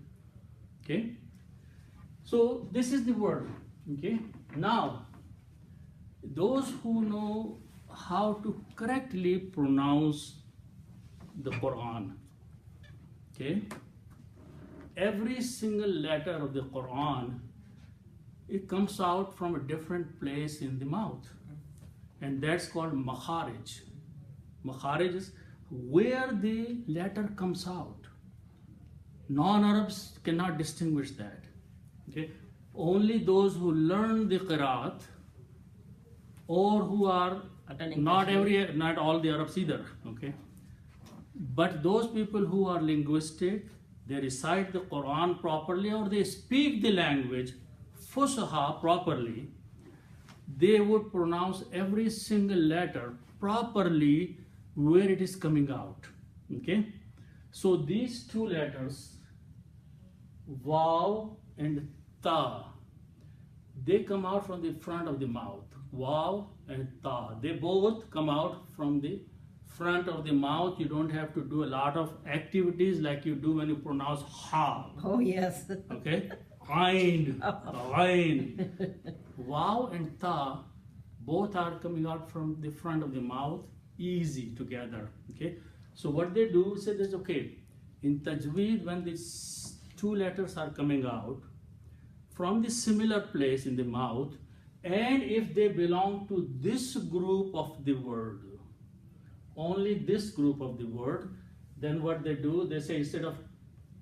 A: Okay. So this is the word. Okay. Now, those who know how to correctly pronounce the Quran, okay, every single letter of the Quran, it comes out from a different place in the mouth, and that's called makharij. Makharij is where the letter comes out. Non-Arabs cannot distinguish that. Okay, only those who learn the qiraat, or who are not all the Arabs either. Okay, but those people who are linguistic, they recite the Quran properly, or they speak the language Fusaha properly, they would pronounce every single letter properly where it is coming out. Okay, so these 2 letters, Waw and Ta, they come out from the front of the mouth. Waw and Ta, they both come out from the front of the mouth. You don't have to do a lot of activities like you do when you pronounce Ha.
B: Oh yes.
A: Okay. Ain, Ain. Waw and Ta, both are coming out from the front of the mouth, easy together. Okay. So what they do is say this, okay, in Tajweed, when these 2 letters are coming out from the similar place in the mouth, and if they belong to this group of the word, only this group of the word, then what they do, they say instead of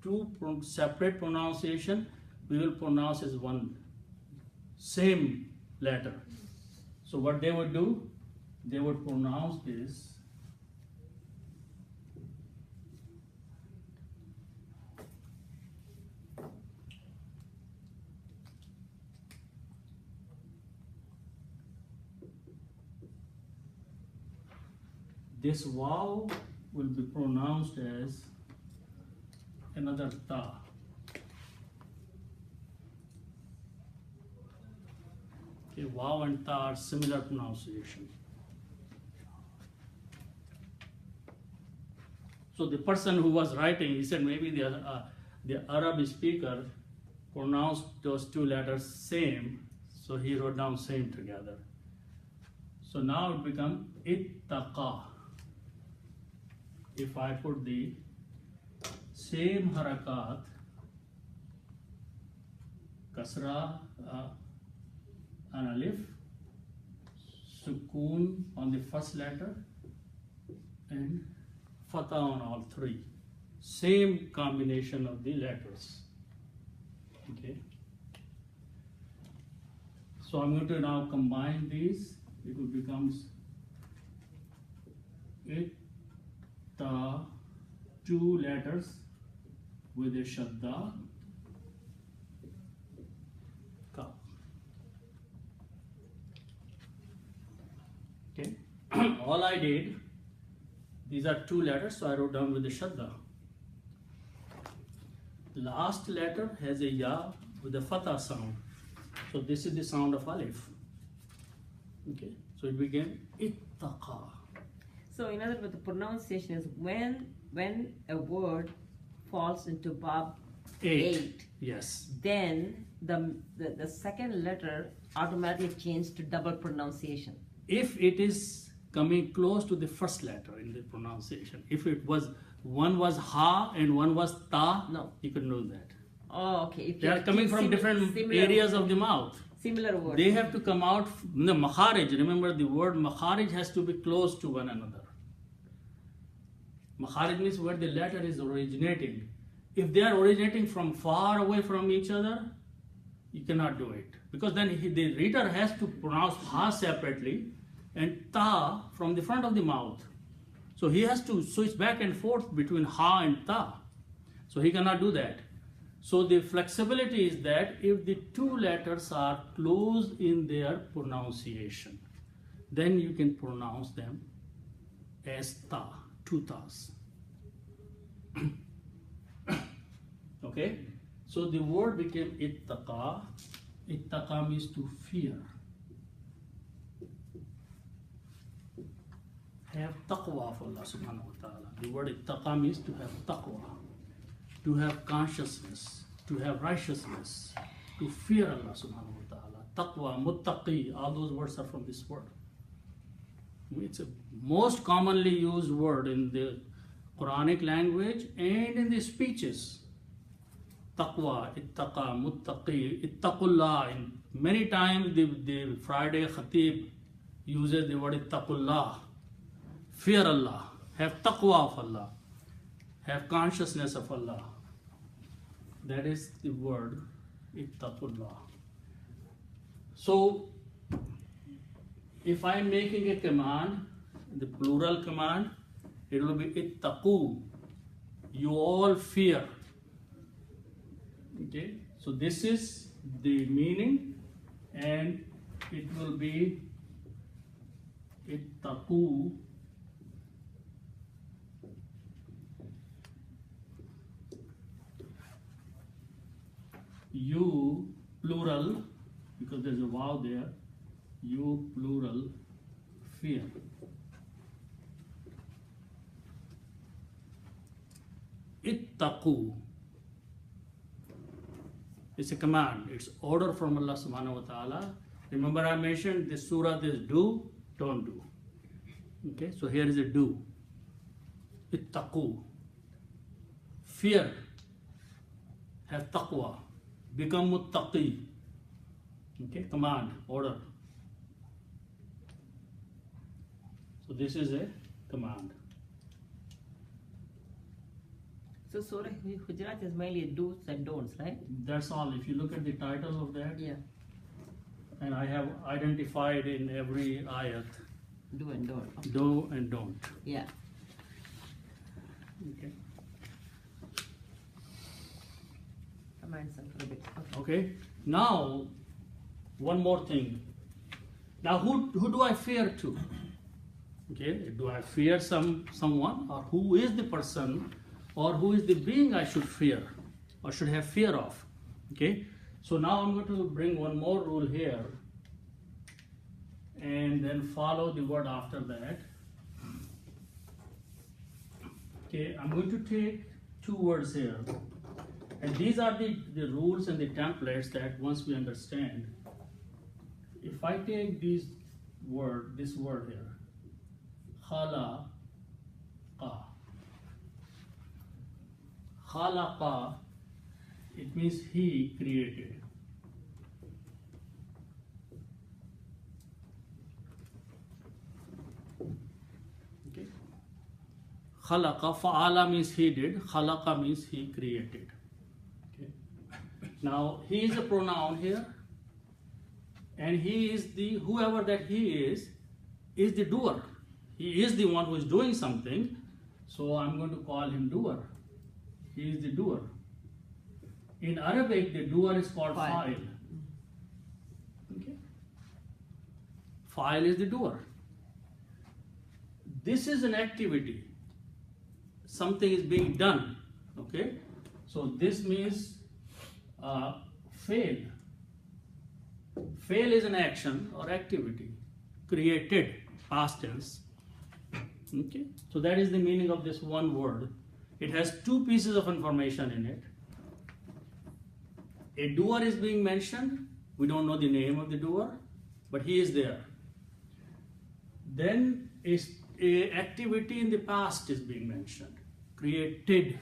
A: 2 separate pronunciation, we will pronounce as one same letter. So what they would do, they would pronounce this this Waw will be pronounced as another Ta. Okay, Waw and Ta are similar pronunciation. So the person who was writing, he said maybe the Arab speaker pronounced those 2 letters same, so he wrote down same together. So now it becomes ittaqa. If I put the same harakat, kasra, an alif, sukoon on the first letter, and fatah on all 3. Same combination of the letters. Okay. So I'm going to now combine these. It will becomes itta, 2 letters with a shadda, ka. Okay. All I did, these are 2 letters, so I wrote down with the shadda. Last letter has a ya with a fatah sound. So this is the sound of alif. Okay, so it became ittaqa.
B: So in other words, the pronunciation is when a word falls into Bab 8,
A: yes,
B: then the second letter automatically changes to double pronunciation.
A: If it is coming close to the first letter in the pronunciation. If it was one was ha and one was ta,
B: No.
A: you can know that.
B: Oh, okay. If
A: They
B: you
A: are coming from different areas of the mouth.
B: Similar words.
A: They have to come out, the makharij, remember the word makharij has to be close to one another. Makharij means where the letter is originating. If they are originating from far away from each other, you cannot do it. Because then the reader has to pronounce ha separately and ta from the front of the mouth. So he has to switch back and forth between ha and ta. So he cannot do that. So the flexibility is that if the two letters are close in their pronunciation, then you can pronounce them as ta, two tas. Okay? So the word became ittaqa. Ittaqa means to fear. Have taqwa of Allah subhanahu wa ta'ala. The word ittaqa means to have taqwa, to have consciousness, to have righteousness, to fear Allah subhanahu wa ta'ala. Taqwa, muttaqi, all those words are from this word. It's a most commonly used word in the Quranic language and in the speeches. Taqwa, ittaqa, muttaqi, ittaqullah. And many times the Friday khatib uses the word ittaqullah. Fear Allah, have taqwa of Allah, have consciousness of Allah. That is the word ittaqullah. So, if I am making a command, the plural command, it will be ittaqu. You all fear. Okay, so this is the meaning, and it will be ittaqu. You plural, because there's a wow there, you plural fear. Ittaqu. It's a command, it's order from Allah subhanahu wa ta'ala. Remember I mentioned this surah is do, don't do. Okay, so here is a do. Ittaqu. Fear. Have taqwa. Become muttaqi. Okay, command, order. So this is a command.
B: So Surah Hujrat is mainly do's and don'ts, right?
A: That's all. If you look at the title of that,
B: Yeah.
A: and I have identified in every ayat,
B: Do and don't. Okay.
A: do and don't.
B: Yeah.
A: Okay.
B: Commands and prohibits. Okay.
A: Okay. Now, one more thing. Now, who do I fear to? Okay. Do I fear someone, or who is the person, or who is the being I should fear, or should have fear of? Okay. So now I'm going to bring one more rule here, and then follow the word after that. Okay. I'm going to take two words here. And these are the rules and the templates that once we understand, if I take this word here, khalaqa. Khalaqa, it means he created. Okay. Khalaqa, fa'ala means he did, khalaqa means he created. Now, he is a pronoun here, and he is the, whoever that he is the doer. He is the one who is doing something, so I'm going to call him doer. He is the doer. In Arabic, the doer is called fa'il. Okay? Fa'il is the doer. This is an activity. Something is being done. Okay? So this means fail. Fail is an action or activity. Created, past tense. Okay? So that is the meaning of this one word. It has two pieces of information in it. A doer is being mentioned. We don't know the name of the doer, but he is there. Then a activity in the past is being mentioned. Created.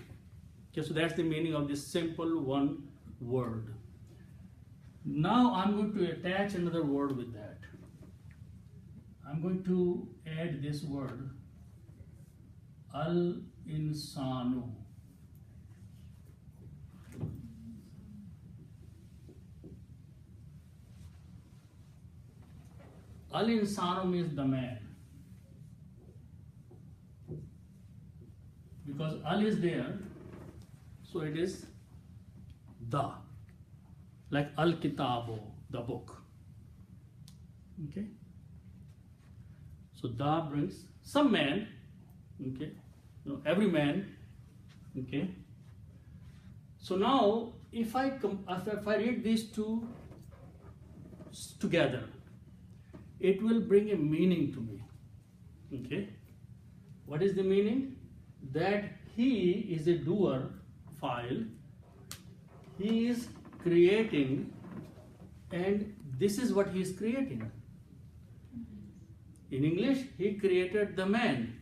A: Okay, so that's the meaning of this simple one word. Now I'm going to attach another word with that. I'm going to add this word, al-insanu. Al-insanu means the man. Because al is there, so it is the. Like al-kitabo, the book. Okay? So da brings some man, okay? No, every man, okay? So now, if I read these two together, it will bring a meaning to me, okay? What is the meaning? That he is a doer, file. He is creating, and this is what he is creating. In English, he created the man.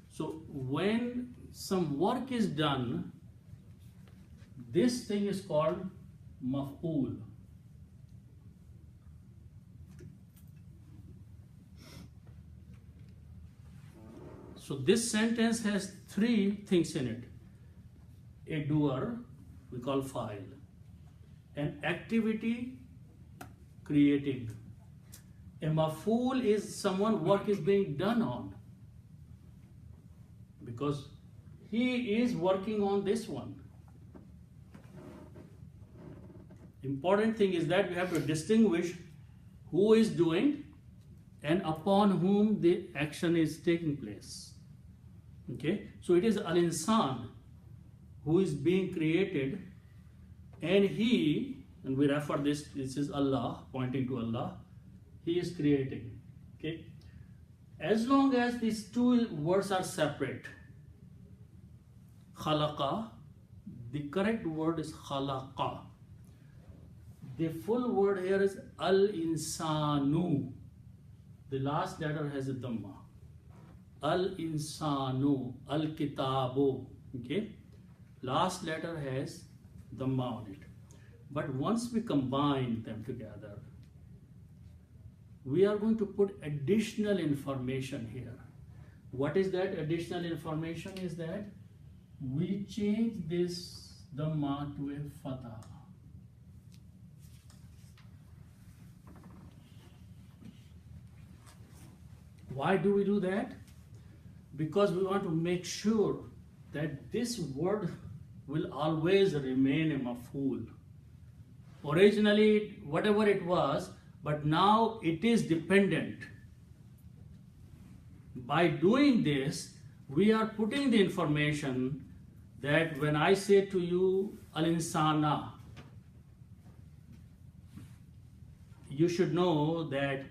A: So when some work is done, this thing is called maf'ul. So this sentence has three things in it. A doer, we call file. An activity, creating. A maf'ul is someone work is being done on. Because he is working on this one. Important thing is that we have to distinguish who is doing and upon whom the action is taking place. Okay, so it is al-insan who is being created, and he, and we refer this is Allah, pointing to Allah, he is creating. Okay, as long as these two words are separate, khalaqa, the correct word is khalaqa. The full word here is al-insanu. The last letter has a dhamma. Al-insanu, al-kitabu. Okay, last letter has dhamma on it. But once we combine them together, we are going to put additional information here. What is that additional information? Is that we change this dhamma to a fatha. Why do we do that? Because we want to make sure that this word will always remain a maf'ul. Originally, whatever it was, but now it is dependent. By doing this, we are putting the information that when I say to you, al-insana, you should know that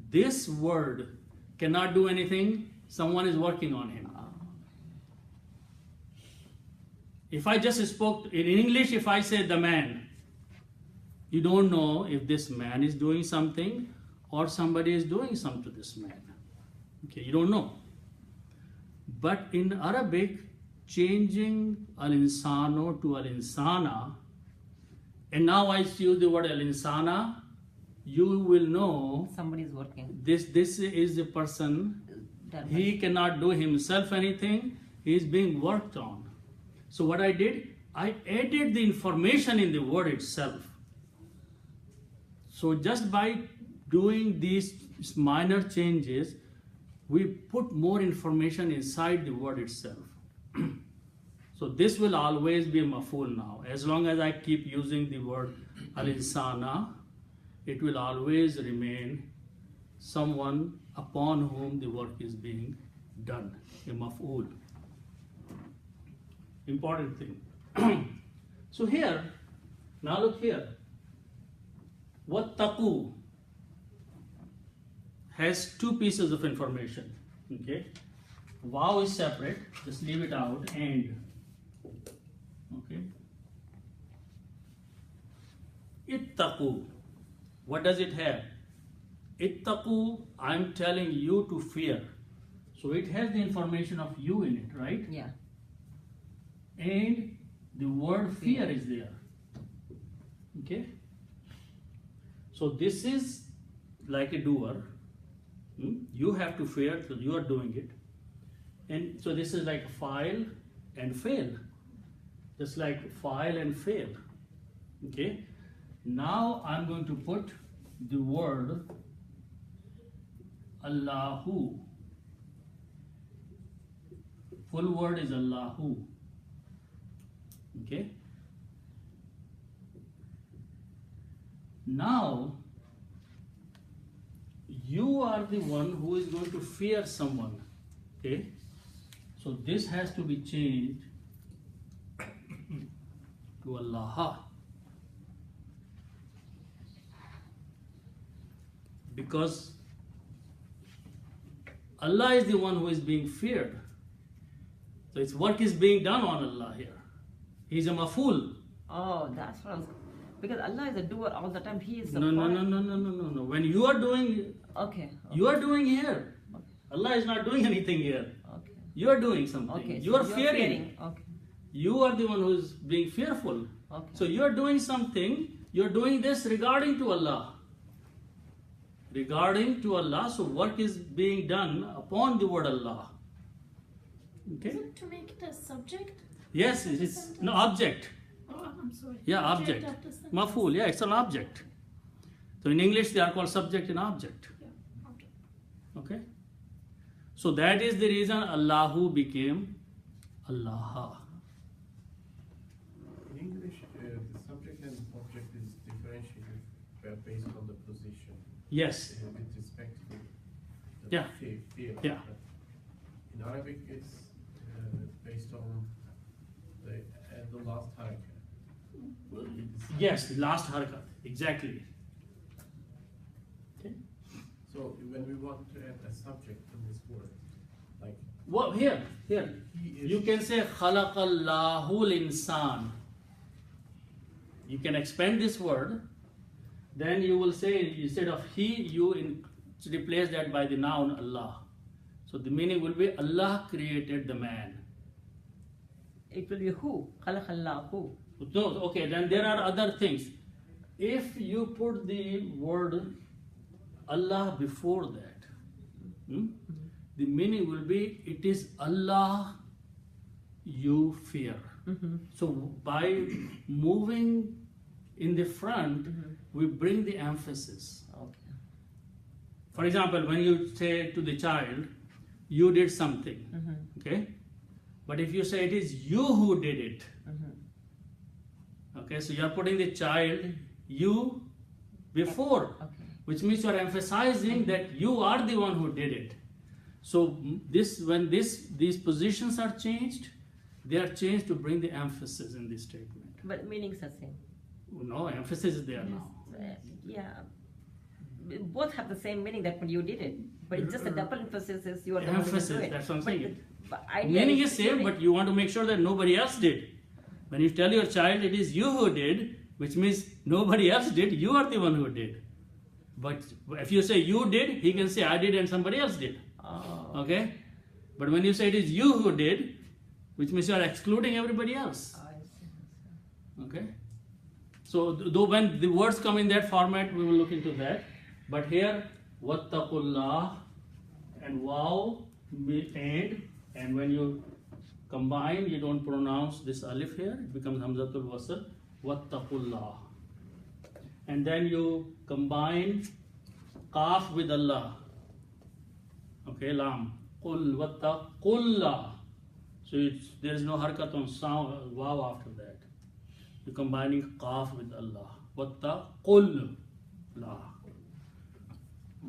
A: this word cannot do anything, someone is working on him. If I just spoke in English, if I say the man, you don't know if this man is doing something or somebody is doing something to this man. Okay, you don't know. But in Arabic, changing al-insano to al-insana, and now I use the word al-insana, you will know
B: somebody is working.
A: This is a person, he cannot do himself anything, he is being worked on. So what I did, I added the information in the word itself. So just by doing these minor changes, we put more information inside the word itself. So this will always be a maf'ul now. As long as I keep using the word al-insana, it will always remain someone upon whom the work is being done, a maf'ul. Important thing. So here, now look here. Wattaqu has two pieces of information. Okay, waw is separate, just leave it out, and okay. Ittaqu, what does it have? Ittaqu, I'm telling you to fear. So it has the information of you in it, right?
B: Yeah.
A: And the word fear is there. Okay? So this is like a doer. You have to fear, so you are doing it. And so this is like file and fail. Just like file and fail. Okay? Now I'm going to put the word Allahu. Full word is Allahu. Okay? Now, you are the one who is going to fear someone. Okay? So this has to be changed to Allah. Because Allah is the one who is being feared. So its work is being done on Allah here. He's a maful.
B: Oh, that's what I was... Because Allah is a doer all the time. He is a...
A: No. When you are doing...
B: Okay.
A: You are doing here.
B: Okay.
A: Allah is not doing anything here.
B: Okay.
A: You are doing something.
B: Okay.
A: You
B: So
A: are fearing.
B: Okay.
A: You are the one who is being fearful.
B: Okay.
A: So you are doing something. You are doing this regarding to Allah. Regarding to Allah. So work is being done upon the word Allah. Okay?
C: Is it to make it a subject?
A: Yes, it's no object.
C: Oh, I'm sorry.
A: Yeah, object.
C: after sentence.
A: Maful, yeah, it's an object. So in English they are called subject and object.
C: Yeah, okay.
A: Okay? So that is the reason Allahu became Allah.
D: In English, the subject and object is differentiated based on the position.
A: Yes.
D: With respect to the
A: Yeah.
D: field.
A: Yeah.
D: In Arabic, it's based on the last harakat.
A: Yes, the last harakat. Exactly. Okay.
D: So when we want to add a subject in this word, like
A: Well, here.
D: he is,
A: You can say khalaqallahul insan. You can expand this word. Then you will say, instead of he, you replace that by the noun Allah. So the meaning will be Allah created the man.
B: It will be who? Khalaqallahu.
A: No, okay, then there are other things. If you put the word Allah before that, the meaning will be it is Allah you fear. So by moving in the front, we bring the emphasis.
B: Okay.
A: For example, when you say to the child, you did something, okay? But if you say it is you who did it, okay, so you are putting the child, you, before,
B: Okay.
A: which means you are emphasizing that you are the one who did it. So when these positions are changed, they are changed to bring the emphasis in this statement.
B: But meanings are same.
A: No, emphasis is there now.
B: Yeah. Both have the same meaning that when you did it. But it's just a double emphasis is you are the one who
A: Emphasis,
B: do it.
A: that's what I'm
B: But
A: saying.
B: but idea
A: Meaning is
B: to
A: same,
B: do it.
A: but you want to make sure that nobody else did. When you tell your child it is you who did, which means nobody else did, you are the one who did. But if you say you did, he can say I did and somebody else did.
B: Oh.
A: Okay? But when you say it is you who did, which means you are excluding everybody else.
B: I see.
A: Okay? So though when the words come in that format, we will look into that. But here, wattaqullah and wow and when you combine, you don't pronounce this alif here, it becomes hamzatul wasl, wattaqullah. And then you combine qaf with Allah. Okay, lam. Qul wattaqullah. So there is no harakat on sound, wow after that. You're combining qaf with Allah. Wattaqullah.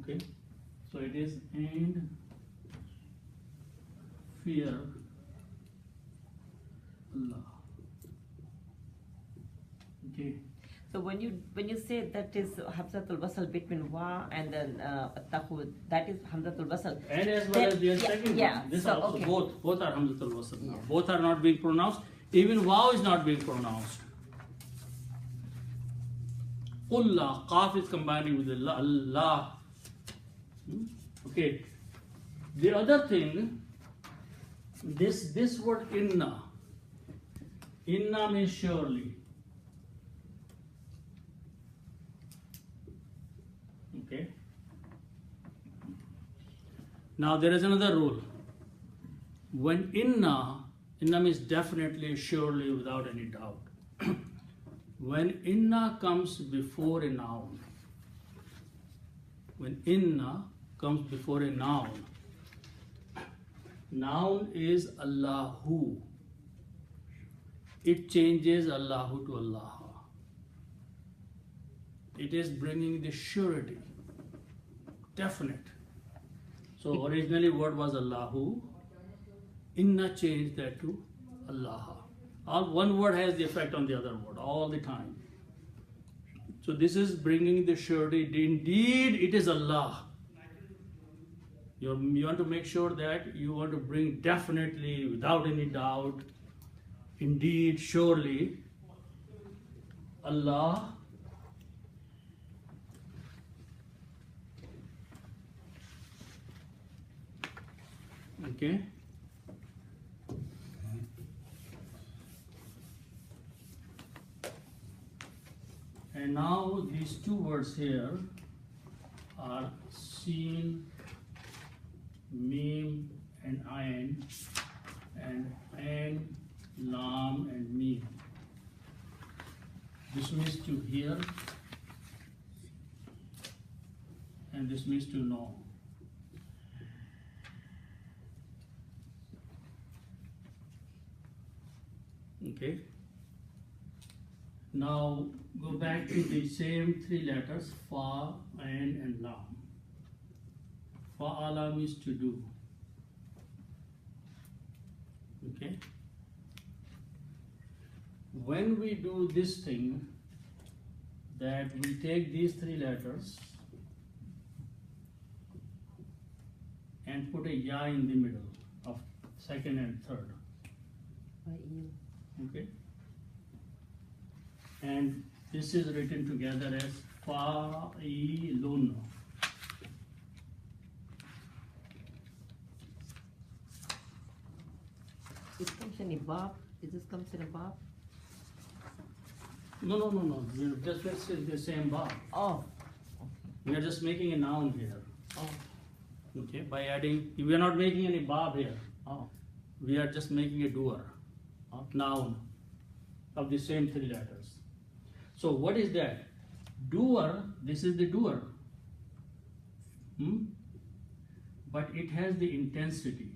A: Okay, so it is and fear Allah. Okay.
B: So when you say that is hamzatul wasl between wa and then taqud, that is hamzatul wasl.
A: And as well as the second
B: yeah,
A: one. This
B: so,
A: also
B: okay.
A: both are hamzatul wasl.
B: Yeah.
A: Both are not being pronounced. Even wow is not being pronounced. Qullah, qaf is combining with Allah. Okay. The other thing, this word inna means surely. Okay. Now there is another rule. When inna means definitely, surely, without any doubt. When inna comes before a noun, noun is Allahu. It changes Allahu to Allah. It is bringing the surety, definite. So originally word was Allahu. Inna changed that to Allah. One word has the effect on the other word all the time. So this is bringing the surety. Indeed, it is Allah. You want to make sure that you want to bring definitely, without any doubt, indeed, surely, Allah. Okay. And now these two words here are seen, meme, and ayn, lam, and meme. This means to hear, and this means to know. Okay. Now go back to the same three letters, fa, ayn, and lam. Fa'ala means to do. Okay. When we do this thing, that we take these three letters and put a ya in the middle of second and third. Okay. And this is written together as fa'ilun.
B: It comes in a bab. This comes in a bab.
A: No. We're just fixing the same bab.
B: Oh.
A: We are just making a noun here.
B: Oh.
A: Okay. By adding, we are not making any bab here.
B: Oh.
A: We are just making a doer.
B: Okay.
A: Noun of the same three letters. So what is that? Doer, this is the doer. But it has the intensity.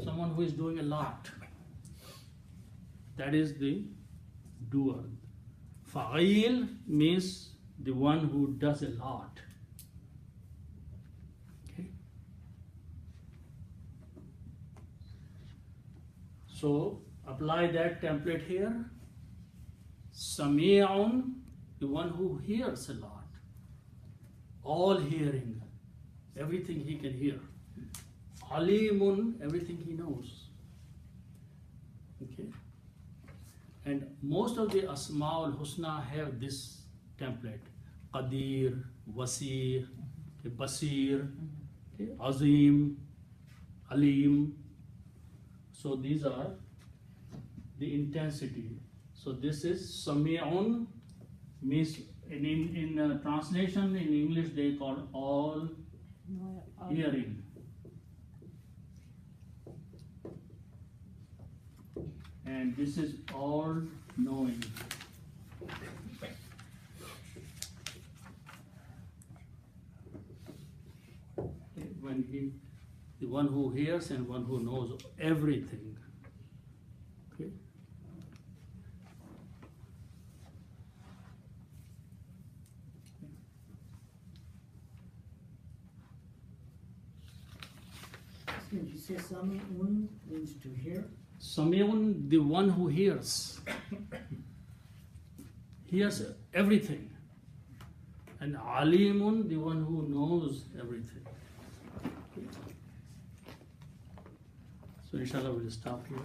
A: Someone who is doing a lot. That is the doer. Fa'il means the one who does a lot. Okay. So apply that template here. Sami'un, the one who hears a lot. All hearing, everything he can hear. Alimun, everything he knows. Okay. And most of the Asma'ul Husna have this template. Qadir, Wasir, Basir, okay, Azim, Alim. So these are the intensity. So this is Sami'un, means in translation in English they call all hearing. And this is all knowing. Okay, when the one who hears and one who knows everything. Okay.
E: Did you say Sami'un means to hear?
A: Sami'un, the one who hears. Hears everything. And Alimun, the one who knows everything. So inshallah we'll stop here.